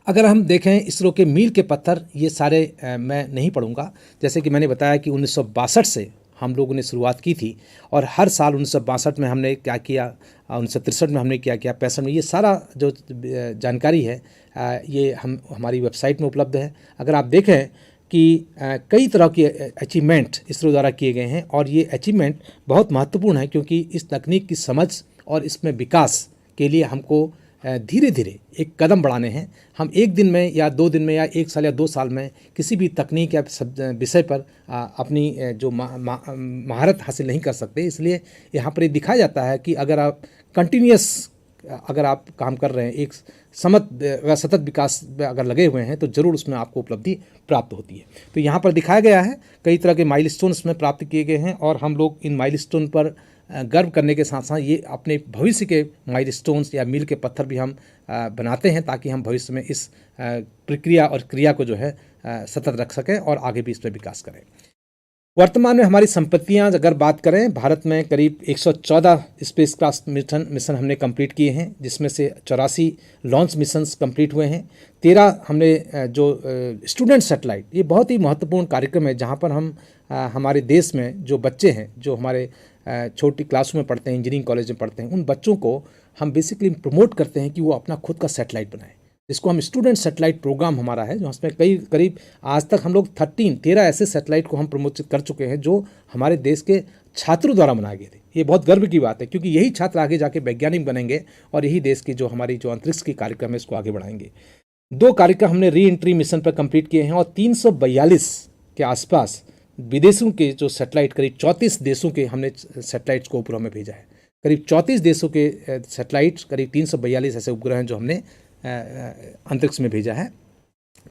अगर हम देखें इसरो के मील के पत्थर, ये सारे मैं नहीं पढ़ूंगा। जैसे कि मैंने बताया कि 1962 से हम लोगों ने शुरुआत की थी और हर साल 1962 में हमने क्या किया, 1963 में हमने क्या किया, 65 में, ये सारा जो जानकारी है ये हमारी वेबसाइट में उपलब्ध है। अगर आप देखें कि कई तरह के अचीवमेंट इसरो द्वारा किए गए हैं और ये अचीवमेंट बहुत महत्वपूर्ण है, क्योंकि इस तकनीक की समझ और इसमें विकास के लिए हमको धीरे धीरे एक कदम बढ़ाने हैं। हम एक दिन में या 2 दिन में या 1 साल या 2 साल में किसी भी तकनीक या विषय पर अपनी जो महारत हासिल नहीं कर सकते। इसलिए यहाँ पर ये दिखाया जाता है कि अगर आप कंटिन्यूस अगर आप काम कर रहे हैं, एक सतत विकास में अगर लगे हुए हैं, तो ज़रूर उसमें आपको उपलब्धि प्राप्त होती है। तो यहाँ पर दिखाया गया है कई तरह के माइलस्टोन्स में प्राप्त किए गए हैं और हम लोग इन माइलस्टोन पर गर्व करने के साथ साथ ये अपने भविष्य के माइलस्टोन्स या मील के पत्थर भी हम बनाते हैं, ताकि हम भविष्य में इस प्रक्रिया और क्रिया को जो है सतत रख सकें और आगे भी इस पर विकास करें। वर्तमान में हमारी संपत्तियां अगर बात करें, भारत में करीब 114 स्पेसक्राफ्ट मिशन हमने कंप्लीट किए हैं, जिसमें से 84 लॉन्च मिशंस कंप्लीट हुए हैं। 13 हमने जो स्टूडेंट सैटेलाइट, ये बहुत ही महत्वपूर्ण कार्यक्रम है जहां पर हम हमारे देश में जो बच्चे हैं, जो हमारे छोटी क्लासों में पढ़ते हैं, इंजीनियरिंग कॉलेज में पढ़ते हैं, उन बच्चों को हम बेसिकली प्रमोट करते हैं कि वो अपना खुद का सैटेलाइट बनाएं, जिसको हम स्टूडेंट सैटेलाइट प्रोग्राम हमारा है, जो उसमें करीब आज तक हम लोग 13 ऐसे सैटेलाइट को हम प्रमोट कर चुके हैं जो हमारे देश के छात्रों द्वारा बनाए गए थे। ये बहुत गर्व की बात है, क्योंकि यही छात्र आगे जाके वैज्ञानिक बनेंगे और यही देश की जो हमारी जो अंतरिक्ष की कार्यक्रम है इसको आगे बढ़ाएंगे। 2 कार्यक्रम हमने री एंट्री मिशन पर कंप्लीट किए हैं और 342 के आसपास विदेशों के जो सैटेलाइट, करीब 34 देशों के हमने सैटेलाइट्स को उपग्रह में भेजा है। करीब 34 देशों के सैटेलाइट, करीब 342 ऐसे उपग्रह हैं जो हमने अंतरिक्ष में भेजा है।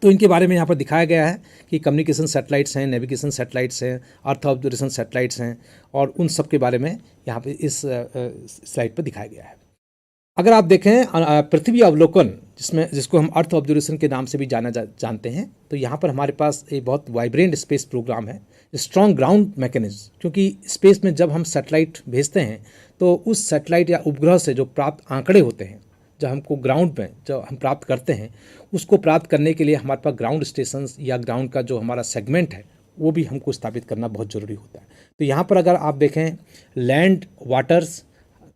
तो इनके बारे में यहाँ पर दिखाया गया है कि कम्युनिकेशन सैटेलाइट्स हैं, नेविगेशन सैटेलाइट्स हैं, अर्थ ऑब्जर्वेशन सैटेलाइट्स हैं, और उन सब के बारे में यहाँ पे इस स्लाइड पर दिखाया गया है। अगर आप देखें पृथ्वी अवलोकन, जिसको हम अर्थ ऑब्जर्वेशन के नाम से भी जानते हैं, तो यहाँ पर हमारे पास एक बहुत वाइब्रेंट स्पेस प्रोग्राम है, स्ट्रॉन्ग ग्राउंड मैकेनिज्म। क्योंकि स्पेस में जब हम सैटेलाइट भेजते हैं तो उस सैटेलाइट या उपग्रह से जो प्राप्त आंकड़े होते हैं, जब हमको ग्राउंड में जो हम प्राप्त करते हैं, उसको प्राप्त करने के लिए हमारे पास ग्राउंड स्टेशन या ग्राउंड का जो हमारा सेगमेंट है वो भी हमको स्थापित करना बहुत ज़रूरी होता है। तो यहाँ पर अगर आप देखें लैंड, वाटर्स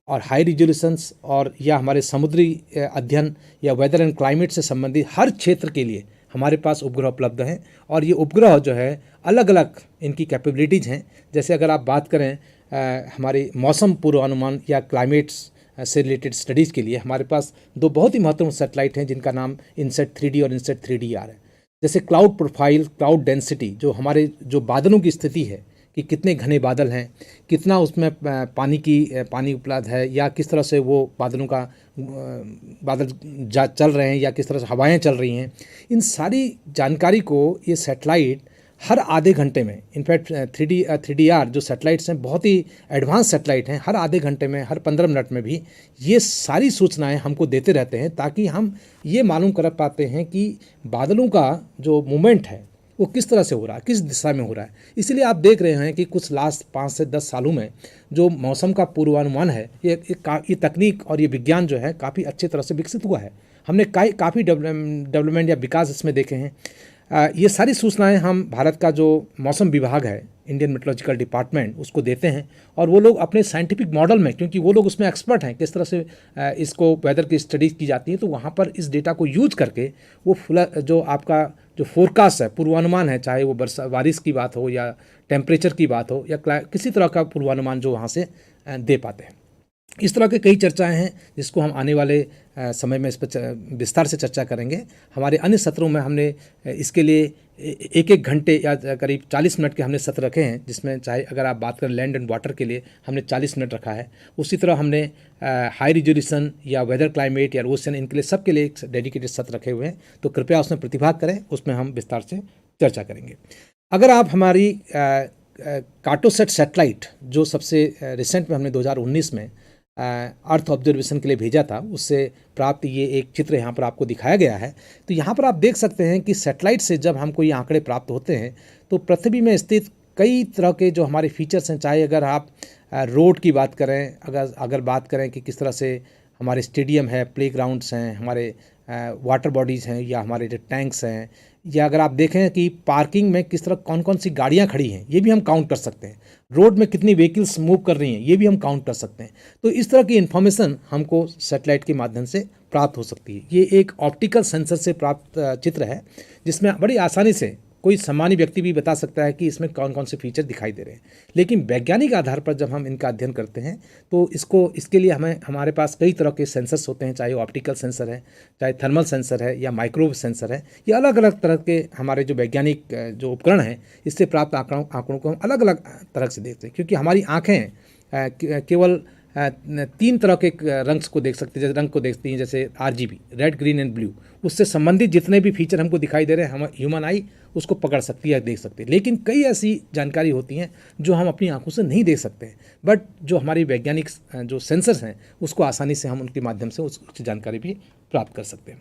और हाई रिजोल्यूशंस और या हमारे समुद्री अध्ययन या वेदर एंड क्लाइमेट से संबंधित हर क्षेत्र के लिए हमारे पास उपग्रह उपलब्ध हैं। और ये उपग्रह जो है अलग अलग इनकी कैपेबिलिटीज़ हैं। जैसे अगर आप बात करें हमारे मौसम पूर्वानुमान या क्लाइमेट्स से रिलेटेड स्टडीज़ के लिए हमारे पास 2 बहुत ही महत्वपूर्ण सैटेलाइट हैं, जिनका नाम इनसेट 3D और इनसेट 3DR है। जैसे क्लाउड प्रोफाइल, क्लाउड डेंसिटी, जो हमारे जो बादलों की स्थिति है कि कितने घने बादल हैं, कितना उसमें पानी उपलब्ध है, या किस तरह से वो बादल चल रहे हैं, या किस तरह से हवाएं चल रही हैं, इन सारी जानकारी को ये सैटेलाइट हर आधे घंटे में, इनफैक्ट 3DR जो सैटेलाइट्स हैं बहुत ही एडवांस सैटेलाइट हैं, हर आधे घंटे में, हर 15 मिनट में भी ये सारी सूचनाएं हमको देते रहते हैं, ताकि हम ये मालूम कर पाते हैं कि बादलों का जो मूवमेंट है वो किस तरह से हो रहा है, किस दिशा में हो रहा है। इसलिए आप देख रहे हैं कि कुछ लास्ट 5 से 10 सालों में जो मौसम का पूर्वानुमान है, ये तकनीक और ये विज्ञान जो है काफ़ी अच्छी तरह से विकसित हुआ है। हमने काफ़ी डेवलपमेंट या विकास इसमें देखे हैं। ये सारी सूचनाएं हम भारत का जो मौसम विभाग है, इंडियन मेट्रोलॉजिकल डिपार्टमेंट, उसको देते हैं, और वो लोग अपने साइंटिफिक मॉडल में, क्योंकि वो लोग उसमें एक्सपर्ट हैं, किस तरह से इसको वेदर की स्टडीज़ की जाती है, तो वहाँ पर इस डेटा को यूज करके वो जो आपका जो फोरकास्ट है, पूर्वानुमान है, चाहे वो बारिश की बात हो या टेम्परेचर की बात हो या किसी तरह का पूर्वानुमान, जो वहाँ से दे पाते हैं। इस तरह के कई चर्चाएं हैं जिसको हम आने वाले समय में इस पर विस्तार से चर्चा करेंगे। हमारे अन्य सत्रों में हमने इसके लिए 1-1 घंटे या करीब 40 मिनट के हमने सत्र रखे हैं, जिसमें चाहे अगर आप बात करें लैंड एंड वाटर के लिए हमने 40 मिनट रखा है। उसी तरह हमने हाई रिजोल्यूशन या वेदर क्लाइमेट या ओशन, इनके लिए सबके लिए एक डेडिकेटेड सत्र रखे हुए हैं, तो कृपया उसमें प्रतिभाग करें, उसमें हम विस्तार से चर्चा करेंगे। अगर आप हमारी कार्टोसैट सैटेलाइट जो सबसे रिसेंट में हमने 2019 में अर्थ ऑब्जर्वेशन के लिए भेजा था, उससे प्राप्त ये एक चित्र यहाँ पर आपको दिखाया गया है। तो यहाँ पर आप देख सकते हैं कि सैटेलाइट से जब हमको ये आंकड़े प्राप्त होते हैं तो पृथ्वी में स्थित कई तरह के जो हमारे फीचर्स हैं, चाहे अगर आप रोड की बात करें, अगर बात करें कि किस तरह से हमारे स्टेडियम है, प्लेग्राउंड्स हैं, हमारे वाटर बॉडीज़ हैं या हमारे जो टैंक्स हैं, या अगर आप देखें कि पार्किंग में किस तरह कौन कौन सी गाड़ियाँ खड़ी हैं, ये भी हम काउंट कर सकते हैं। रोड में कितनी व्हीकल्स मूव कर रही हैं, ये भी हम काउंट कर सकते हैं। तो इस तरह की इन्फॉर्मेशन हमको सैटेलाइट के माध्यम से प्राप्त हो सकती है। ये एक ऑप्टिकल सेंसर से प्राप्त चित्र है, जिसमें बड़ी आसानी से कोई सामान्य व्यक्ति भी बता सकता है कि इसमें कौन कौन से फीचर दिखाई दे रहे हैं। लेकिन वैज्ञानिक आधार पर जब हम इनका अध्ययन करते हैं तो इसके लिए हमारे पास कई तरह के सेंसर्स होते हैं, चाहे ऑप्टिकल सेंसर है, चाहे थर्मल सेंसर है, या माइक्रोवेव सेंसर है। ये अलग अलग तरह के हमारे जो वैज्ञानिक जो उपकरण हैं, इससे प्राप्त आंकड़ों को हम अलग अलग तरह से देखते हैं, क्योंकि हमारी आँखें केवल 3 तरह के रंग्स को देख सकते हैं, जैसे रंग को देखती हैं, जैसे RGB, red, green and blue. उससे संबंधित जितने भी फीचर हमको दिखाई दे रहे हैं, हम ह्यूमन आई उसको पकड़ सकती है, देख सकते हैं। लेकिन कई ऐसी जानकारी होती हैं जो हम अपनी आंखों से नहीं देख सकते हैं, बट जो हमारी वैज्ञानिक जो सेंसर्स हैं उसको आसानी से हम उनके माध्यम से उस जानकारी भी प्राप्त कर सकते हैं।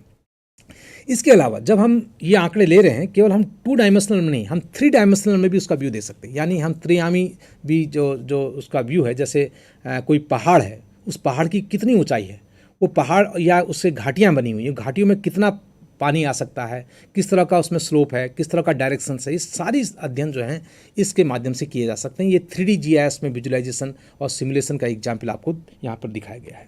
इसके अलावा जब हम ये आंकड़े ले रहे हैं, केवल हम 2 डायमेंशनल में नहीं, हम 3 डायमेंशनल में भी उसका व्यू दे सकते हैं। यानी हम त्रिआयामी भी जो उसका व्यू है, जैसे कोई पहाड़ है, उस पहाड़ की कितनी ऊंचाई है, वो पहाड़ या उससे घाटियाँ बनी हुई हैं, घाटियों में कितना पानी आ सकता है, किस तरह का उसमें स्लोप है, किस तरह का डायरेक्शन है, ये सारी अध्ययन जो हैं इसके माध्यम से किए जा सकते हैं। ये 3D GIS में विजुअलाइजेशन और सिमुलेशन का एग्जाम्पल आपको यहाँ पर दिखाया गया है।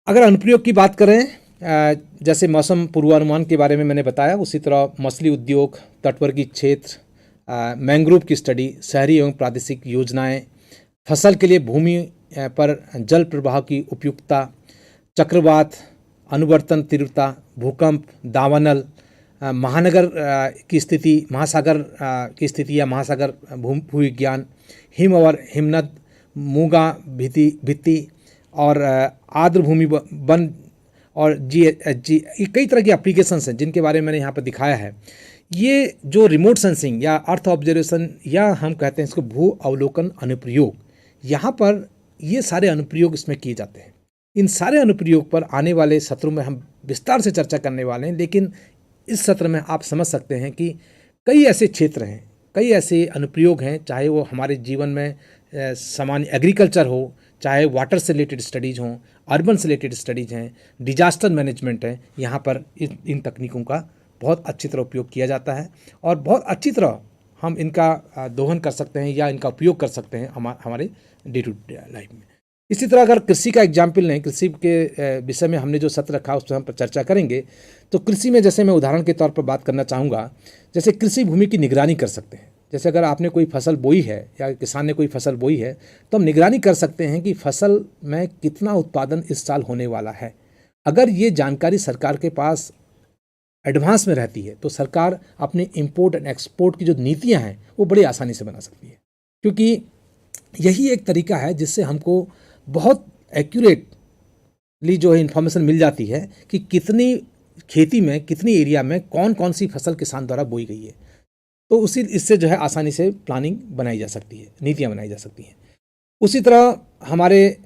अगर अनुप्रयोग की बात करें, जैसे मौसम पूर्वानुमान के बारे में मैंने बताया, उसी तरह मछली उद्योग, तटवर्ती क्षेत्र, मैंग्रोव की स्टडी, शहरी एवं प्रादेशिक योजनाएं, फसल के लिए भूमि पर जल प्रवाह की उपयुक्तता, चक्रवात, अनुवर्तन तीव्रता, भूकंप, दावानल, महानगर की स्थिति, महासागर की स्थिति या महासागर भूविज्ञान, हिम और हिमनद, मूंगा भित्ति और आर्द्र भूमि वन और GHG, ये कई तरह की एप्लीकेशंस हैं जिनके बारे में मैंने यहाँ पर दिखाया है। ये जो रिमोट सेंसिंग या अर्थ ऑब्जर्वेशन, या हम कहते हैं इसको भू अवलोकन अनुप्रयोग, यहाँ पर ये सारे अनुप्रयोग इसमें किए जाते हैं। इन सारे अनुप्रयोग पर आने वाले सत्रों में हम विस्तार से चर्चा करने वाले हैं, लेकिन इस सत्र में आप समझ सकते हैं कि कई ऐसे क्षेत्र हैं, कई ऐसे अनुप्रयोग हैं, चाहे वो हमारे जीवन में सामान्य एग्रीकल्चर हो, चाहे वाटर से रिलेटेड स्टडीज़ हों, अर्बन से रिलेटेड स्टडीज़ हैं, डिजास्टर मैनेजमेंट है, यहाँ पर इन तकनीकों का बहुत अच्छी तरह उपयोग किया जाता है और बहुत अच्छी तरह हम इनका दोहन कर सकते हैं या इनका उपयोग कर सकते हैं हमारे डे टू डे लाइफ में। इसी तरह अगर कृषि का एग्जाम्पल लें, कृषि के विषय में हमने जो सत्र रखा उस पर हम चर्चा करेंगे। तो कृषि में जैसे मैं उदाहरण के तौर पर बात करना चाहूँगा, जैसे कृषि भूमि की निगरानी कर सकते हैं। जैसे अगर आपने कोई फसल बोई है या किसान ने कोई फसल बोई है, तो हम निगरानी कर सकते हैं कि फसल में कितना उत्पादन इस साल होने वाला है। अगर ये जानकारी सरकार के पास एडवांस में रहती है तो सरकार अपने इंपोर्ट एंड एक्सपोर्ट की जो नीतियां हैं वो बड़ी आसानी से बना सकती है, क्योंकि यही एक तरीका है जिससे हमको बहुत एक्यूरेटली जो है इन्फॉर्मेशन मिल जाती है कि कितनी खेती में, कितनी एरिया में कौन कौन सी फसल किसान द्वारा बोई गई है। तो इससे जो है आसानी से प्लानिंग बनाई जा सकती है, नीतियाँ बनाई जा सकती हैं। उसी तरह हमारे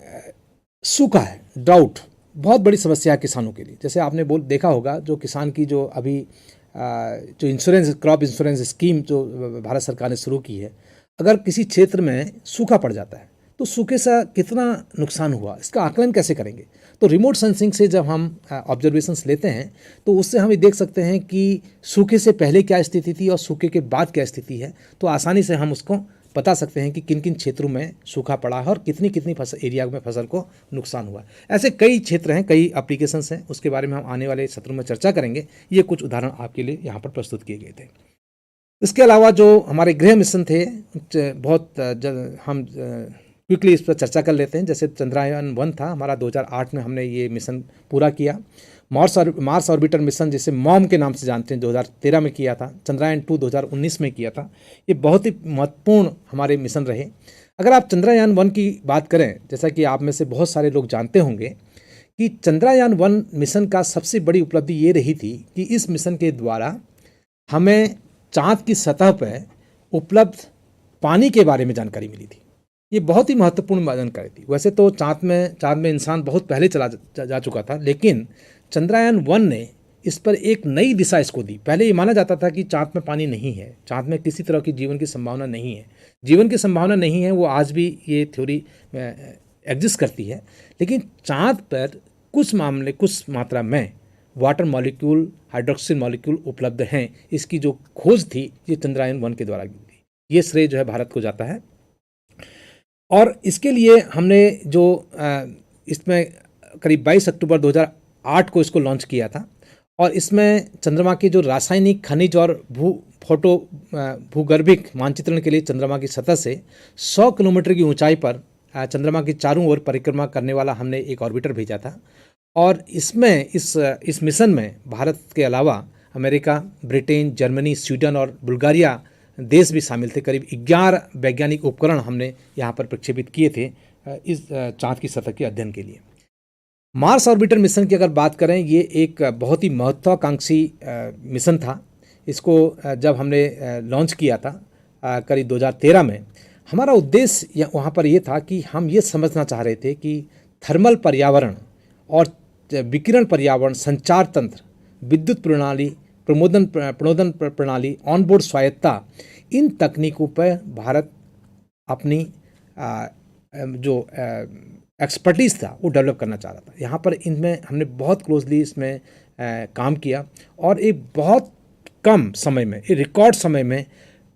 सूखा है, ड्राउट, बहुत बड़ी समस्या है किसानों के लिए। जैसे आपने देखा होगा, जो किसान की जो अभी जो इंश्योरेंस, क्रॉप इंश्योरेंस स्कीम जो भारत सरकार ने शुरू की है, अगर किसी क्षेत्र में सूखा पड़ जाता है तो सूखे से कितना नुकसान हुआ, इसका आकलन कैसे करेंगे। तो रिमोट सेंसिंग से जब हम ऑब्जर्वेशंस लेते हैं तो उससे हम ये देख सकते हैं कि सूखे से पहले क्या स्थिति थी और सूखे के बाद क्या स्थिति है। तो आसानी से हम उसको बता सकते हैं कि किन किन क्षेत्रों में सूखा पड़ा है और कितनी कितनी एरिया में फसल को नुकसान हुआ। ऐसे कई क्षेत्र हैं, कई एप्लीकेशंस हैं, उसके बारे में हम आने वाले सत्रों में चर्चा करेंगे। ये कुछ उदाहरण आपके लिए यहाँ पर प्रस्तुत किए गए थे। इसके अलावा जो हमारे गृह मिशन थे, बहुत हम क्विकली इस पर चर्चा कर लेते हैं। जैसे चंद्रयान 1 था हमारा, 2008 में हमने ये मिशन पूरा किया। मार्स ऑर्बिटर मिशन, जिसे मॉम के नाम से जानते हैं, 2013 में किया था। चंद्रयान 2 2019 में किया था। ये बहुत ही महत्वपूर्ण हमारे मिशन रहे। अगर आप चंद्रयान 1 की बात करें, जैसा कि आप में से बहुत सारे लोग जानते होंगे कि चंद्रयान 1 मिशन का सबसे बड़ी उपलब्धि ये रही थी कि इस मिशन के द्वारा हमें चाँद की सतह पर उपलब्ध पानी के बारे में जानकारी मिली थी। ये बहुत ही महत्वपूर्ण जानकारी थी। वैसे तो चाँद में इंसान बहुत पहले जा चुका था, लेकिन चंद्रयान 1 ने इस पर एक नई दिशा इसको दी। पहले ये माना जाता था कि चाँद में पानी नहीं है, चाँद में किसी तरह की जीवन की संभावना नहीं है। जीवन की संभावना नहीं है, वो आज भी ये थ्योरी एग्जिस्ट करती है। लेकिन चाँद पर कुछ मात्रा में वाटर मॉलिक्यूल, हाइड्रोक्सिल मॉलिक्यूल उपलब्ध हैं। इसकी जो खोज थी ये चंद्रयान-1 के द्वारा की थी। ये श्रेय जो है भारत को जाता है। और इसके लिए हमने जो इसमें करीब 22 अक्टूबर 2008 को इसको लॉन्च किया था और इसमें चंद्रमा के जो रासायनिक, खनिज और भूगर्भिक मानचित्रण के लिए चंद्रमा की सतह से 100 किलोमीटर की ऊंचाई पर चंद्रमा की चारों ओर परिक्रमा करने वाला हमने एक ऑर्बिटर भेजा था। और इसमें इस मिशन में भारत के अलावा अमेरिका, ब्रिटेन, जर्मनी, स्वीडन और बुल्गारिया देश भी शामिल थे। करीब 11 वैज्ञानिक उपकरण हमने यहाँ पर प्रक्षेपित किए थे इस चाँद की सतह के अध्ययन के लिए। मार्स ऑर्बिटर मिशन की अगर बात करें, ये एक बहुत ही महत्वाकांक्षी मिशन था। इसको जब हमने लॉन्च किया था करीब 2013 में, हमारा उद्देश्य वहाँ पर ये था कि हम ये समझना चाह रहे थे कि थर्मल पर्यावरण और विकिरण पर्यावरण, संचार तंत्र, विद्युत प्रणाली, प्रणोदन प्रणाली, ऑनबोर्ड स्वायत्ता, इन तकनीकों पर भारत अपनी जो एक्सपर्टीज़ था वो डेवलप करना चाह रहा था। यहाँ पर इनमें हमने बहुत क्लोजली इसमें काम किया और एक बहुत कम समय में, एक रिकॉर्ड समय में,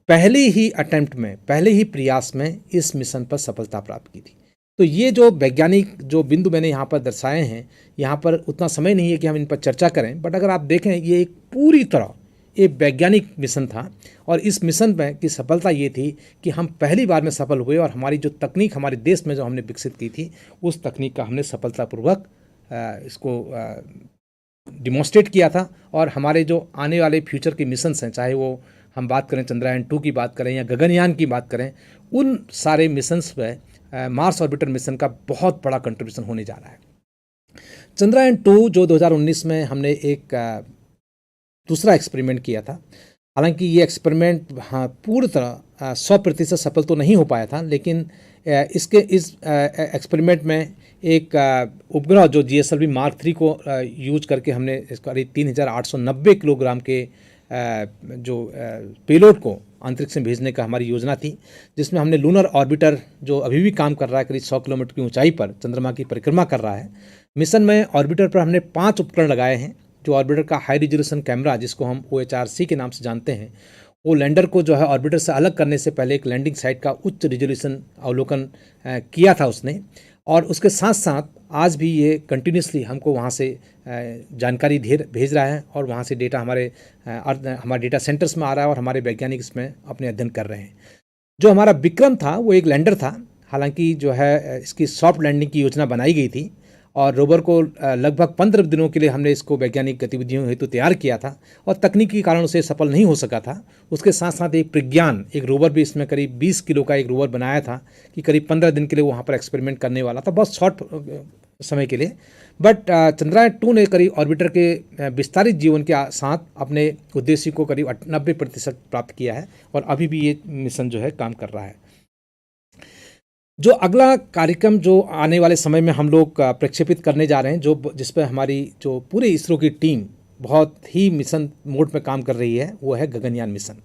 पहले ही अटेम्प्ट में, पहले ही प्रयास में इस मिशन पर सफलता प्राप्त की थी। तो ये जो वैज्ञानिक जो बिंदु मैंने यहाँ पर दर्शाए हैं, यहाँ पर उतना समय नहीं है कि हम इन पर चर्चा करें, बट अगर आप देखें ये एक पूरी तरह एक वैज्ञानिक मिशन था। और इस मिशन में की सफलता ये थी कि हम पहली बार में सफल हुए और हमारी जो तकनीक हमारे देश में जो हमने विकसित की थी उस तकनीक का हमने सफलतापूर्वक इसको डिमॉन्स्ट्रेट किया था। और हमारे जो आने वाले फ्यूचर के मिशंस हैं, चाहे वो हम बात करें चंद्रयान-2 की बात करें या गगनयान की बात करें, उन सारे मिशंस पे मार्स ऑर्बिटर मिशन का बहुत बड़ा कंट्रीब्यूशन होने जा रहा है। चंद्रयान-2 जो 2019 में हमने एक दूसरा एक्सपेरिमेंट किया था, हालांकि ये एक्सपेरिमेंट पूरी तरह 100% सफल तो नहीं हो पाया था, लेकिन इस एक्सपेरिमेंट में एक उपग्रह जो GSLV Mark 3 को यूज करके हमने करीब 3890 किलोग्राम के जो पेलोड को अंतरिक्ष में भेजने का हमारी योजना थी, जिसमें हमने लूनर ऑर्बिटर जो अभी भी काम कर रहा है करीब 100 किलोमीटर की ऊंचाई पर चंद्रमा की परिक्रमा कर रहा है। मिशन में ऑर्बिटर पर हमने 5 उपकरण लगाए हैं। जो ऑर्बिटर का हाई रिजोल्यूशन कैमरा, जिसको हम OHRC के नाम से जानते हैं, वो लैंडर को जो है ऑर्बिटर से अलग करने से पहले एक लैंडिंग साइट का उच्च रिजोल्यूशन अवलोकन किया था उसने। और उसके साथ साथ आज भी ये कंटिन्यूसली हमको वहाँ से जानकारी भेज रहा है और वहाँ से डेटा हमारे डेटा सेंटर्स में आ रहा है और हमारे वैज्ञानिक इसमें अपने अध्ययन कर रहे हैं। जो हमारा विक्रम था वो एक लैंडर था, हालांकि जो है इसकी सॉफ्ट लैंडिंग की योजना बनाई गई थी और रोवर को लगभग 15 दिनों के लिए हमने इसको वैज्ञानिक गतिविधियों हेतु तैयार किया था और तकनीकी कारण से सफल नहीं हो सका था। उसके साथ साथ एक प्रज्ञान, एक रोवर भी इसमें करीब 20 किलो का एक रोवर बनाया था कि करीब 15 दिन के लिए वहाँ पर एक्सपेरिमेंट करने वाला था, बहुत शॉर्ट समय के लिए। बट चंद्रयान-2 ने करीब ऑर्बिटर के विस्तारित जीवन के साथ अपने उद्देश्य को करीब 90% प्राप्त किया है और अभी भी ये मिशन जो है काम कर रहा है। जो अगला कार्यक्रम जो आने वाले समय में हम लोग प्रक्षेपित करने जा रहे हैं, जिस पर हमारी जो पूरे इसरो की टीम बहुत ही मिशन मोड में काम कर रही है, वो है गगनयान मिशन।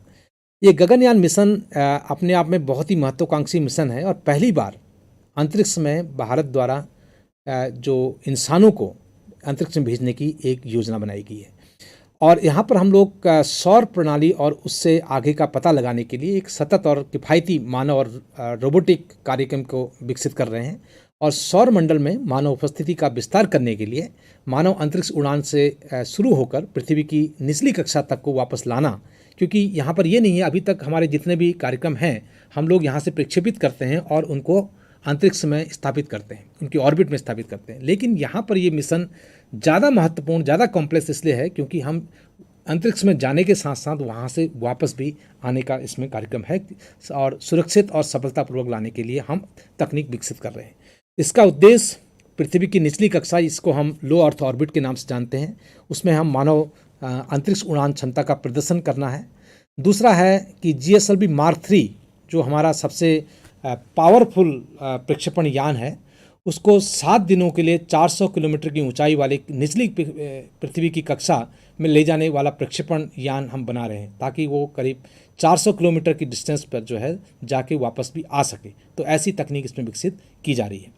ये गगनयान मिशन अपने आप में बहुत ही महत्वाकांक्षी मिशन है और पहली बार अंतरिक्ष में भारत द्वारा जो इंसानों को अंतरिक्ष में भेजने की एक योजना बनाई गई है। और यहाँ पर हम लोग सौर प्रणाली और उससे आगे का पता लगाने के लिए एक सतत और किफ़ायती मानव और रोबोटिक कार्यक्रम को विकसित कर रहे हैं। और सौर मंडल में मानव उपस्थिति का विस्तार करने के लिए मानव अंतरिक्ष उड़ान से शुरू होकर पृथ्वी की निचली कक्षा तक को वापस लाना, क्योंकि यहाँ पर ये नहीं है, अभी तक हमारे जितने भी कार्यक्रम हैं हम लोग यहाँ से प्रक्षेपित करते हैं और उनको अंतरिक्ष में स्थापित करते हैं, उनकी ऑर्बिट में स्थापित करते हैं। लेकिन यहाँ पर ये मिशन ज़्यादा महत्वपूर्ण, ज़्यादा कॉम्प्लेक्स इसलिए है क्योंकि हम अंतरिक्ष में जाने के साथ साथ वहाँ से वापस भी आने का इसमें कार्यक्रम है और सुरक्षित और सफलतापूर्वक लाने के लिए हम तकनीक विकसित कर रहे हैं। इसका उद्देश्य पृथ्वी की निचली कक्षा, इसको हम लो अर्थ ऑर्बिट के नाम से जानते हैं, उसमें हम मानव अंतरिक्ष उड़ान क्षमता का प्रदर्शन करना है। दूसरा है कि GSLV Mark 3 जो हमारा सबसे पावरफुल प्रक्षेपण यान है, उसको 7 दिनों के लिए 400 किलोमीटर की ऊंचाई वाले निचली पृथ्वी की कक्षा में ले जाने वाला प्रक्षेपण यान हम बना रहे हैं, ताकि वो करीब 400 किलोमीटर की डिस्टेंस पर जो है जाके वापस भी आ सके। तो ऐसी तकनीक इसमें विकसित की जा रही है।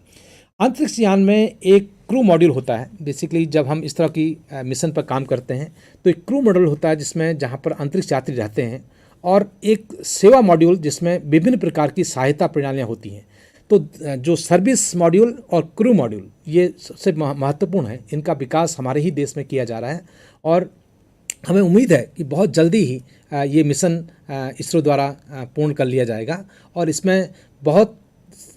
अंतरिक्ष यान में एक क्रू मॉड्यूल होता है। बेसिकली जब हम इस तरह की मिशन पर काम करते हैं तो एक क्रू मॉड्यूल होता है जिसमें जहाँ पर अंतरिक्ष यात्री रहते हैं, और एक सेवा मॉड्यूल जिसमें विभिन्न प्रकार की सहायता प्रणालियाँ होती हैं। तो जो सर्विस मॉड्यूल और क्रू मॉड्यूल ये सबसे महत्वपूर्ण है। इनका विकास हमारे ही देश में किया जा रहा है और हमें उम्मीद है कि बहुत जल्दी ही ये मिशन इसरो द्वारा पूर्ण कर लिया जाएगा, और इसमें बहुत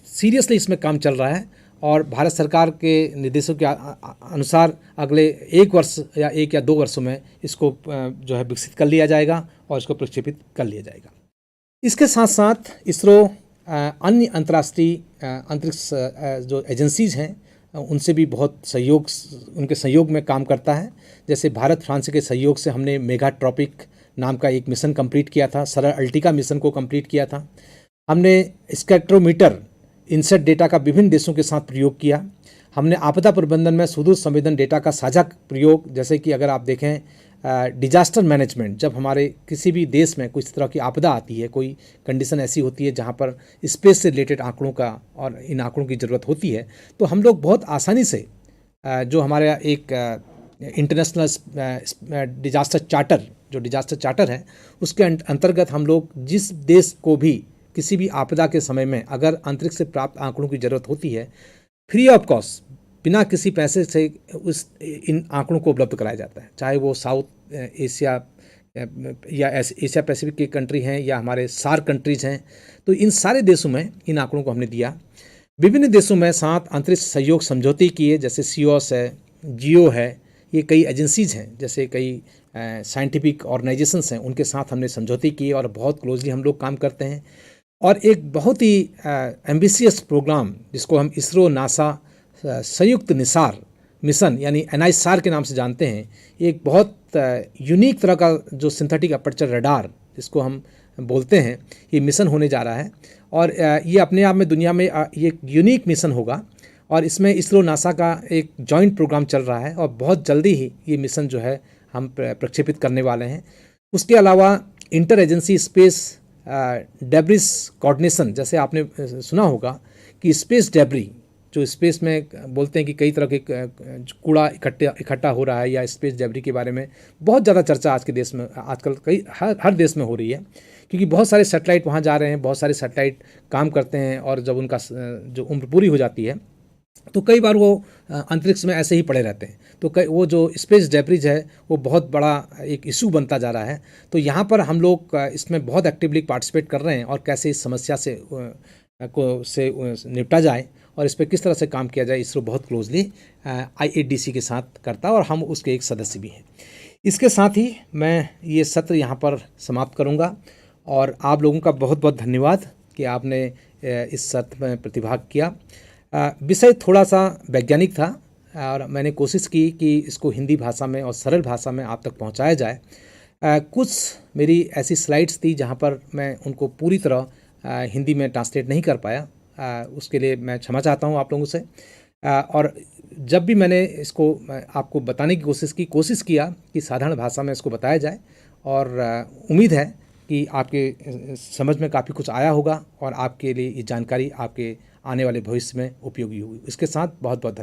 सीरियसली इसमें काम चल रहा है। और भारत सरकार के निर्देशों के अनुसार अगले 1 वर्ष या 1 या 2 वर्षों में इसको जो है विकसित कर लिया जाएगा और इसको प्रक्षेपित कर लिया जाएगा। इसके साथ साथ इसरो अन्य अंतर्राष्ट्रीय अंतरिक्ष जो एजेंसीज़ हैं उनसे भी बहुत उनके सहयोग में काम करता है। जैसे भारत फ्रांस के सहयोग से हमने मेगाट्रॉपिक नाम का एक मिशन कंप्लीट किया था, सरल अल्टिका मिशन को कंप्लीट किया था। हमने स्पेक्ट्रोमीटर इनसेट डेटा का विभिन्न देशों के साथ प्रयोग किया। हमने आपदा प्रबंधन में सुदूर संवेदन डेटा का साझा प्रयोग, जैसे कि अगर आप देखें डिजास्टर मैनेजमेंट, जब हमारे किसी भी देश में कुछ तरह की आपदा आती है, कोई कंडीशन ऐसी होती है जहाँ पर स्पेस से रिलेटेड आंकड़ों का और इन आंकड़ों की ज़रूरत होती है, तो हम लोग बहुत आसानी से जो हमारा एक इंटरनेशनल डिजास्टर चार्टर है उसके अंतर्गत हम लोग जिस देश को भी किसी भी आपदा के समय में अगर अंतरिक्ष से प्राप्त आंकड़ों की ज़रूरत होती है, फ्री ऑफ कॉस्ट बिना किसी पैसे से इन आंकड़ों को उपलब्ध कराया जाता है। चाहे वो साउथ एशिया या एशिया पैसिफिक की कंट्री हैं या हमारे सार्क कंट्रीज़ हैं, तो इन सारे देशों में इन आंकड़ों को हमने दिया। विभिन्न देशों में साथ अंतरिक्ष सहयोग समझौते किए, जैसे सीओस है, जियो है, ये कई एजेंसीज़ हैं, जैसे कई साइंटिफिक ऑर्गेनाइजेशंस हैं, उनके साथ हमने समझौते किए और बहुत क्लोजली हम लोग काम करते हैं। और एक बहुत ही एम्बिशियस प्रोग्राम जिसको हम इसरो नासा संयुक्त निसार मिशन यानी NISAR के नाम से जानते हैं, एक बहुत यूनिक तरह का जो सिंथेटिक अपर्चर रडार जिसको हम बोलते हैं, ये मिशन होने जा रहा है। और ये अपने आप में दुनिया में ये यूनिक मिशन होगा और इसमें इसरो नासा का एक जॉइंट प्रोग्राम चल रहा है और बहुत जल्दी ही ये मिशन जो है हम प्रक्षेपित करने वाले हैं। उसके अलावा inter agency space debris coordination, जैसे आपने सुना होगा कि स्पेस डेब्री जो स्पेस में बोलते हैं कि कई तरह के कूड़ा इकट्ठा हो रहा है, या स्पेस डेब्री के बारे में बहुत ज़्यादा चर्चा आज के देश में आजकल हर देश में हो रही है, क्योंकि बहुत सारे सैटेलाइट वहाँ जा रहे हैं, बहुत सारे सैटेलाइट काम करते हैं और जब उनका जो उम्र पूरी हो जाती है तो कई बार वो अंतरिक्ष में ऐसे ही पड़े रहते हैं। तो वो जो स्पेस डेब्रिज है वो बहुत बड़ा एक इशू बनता जा रहा है। तो यहाँ पर हम लोग इसमें बहुत एक्टिवली पार्टिसिपेट कर रहे हैं और कैसे इस समस्या से निपटा जाए और इस पर किस तरह से काम किया जाए, इसरो बहुत क्लोजली IADC के साथ करता है और हम उसके एक सदस्य भी हैं। इसके साथ ही मैं ये सत्र यहाँ पर समाप्त करूँगा और आप लोगों का बहुत बहुत धन्यवाद कि आपने इस सत्र में प्रतिभाग किया। विषय थोड़ा सा वैज्ञानिक था और मैंने कोशिश की कि इसको हिंदी भाषा में और सरल भाषा में आप तक पहुंचाया जाए। कुछ मेरी ऐसी स्लाइड्स थी जहां पर मैं उनको पूरी तरह हिंदी में ट्रांसलेट नहीं कर पाया, उसके लिए मैं क्षमा चाहता हूं आप लोगों से। और जब भी मैंने इसको आपको बताने की कोशिश किया कि साधारण भाषा में इसको बताया जाए, और उम्मीद है कि आपके समझ में काफ़ी कुछ आया होगा और आपके लिए ये जानकारी आपके आने वाले भविष्य में उपयोगी होगी। इसके साथ बहुत बहुत धन्यवाद।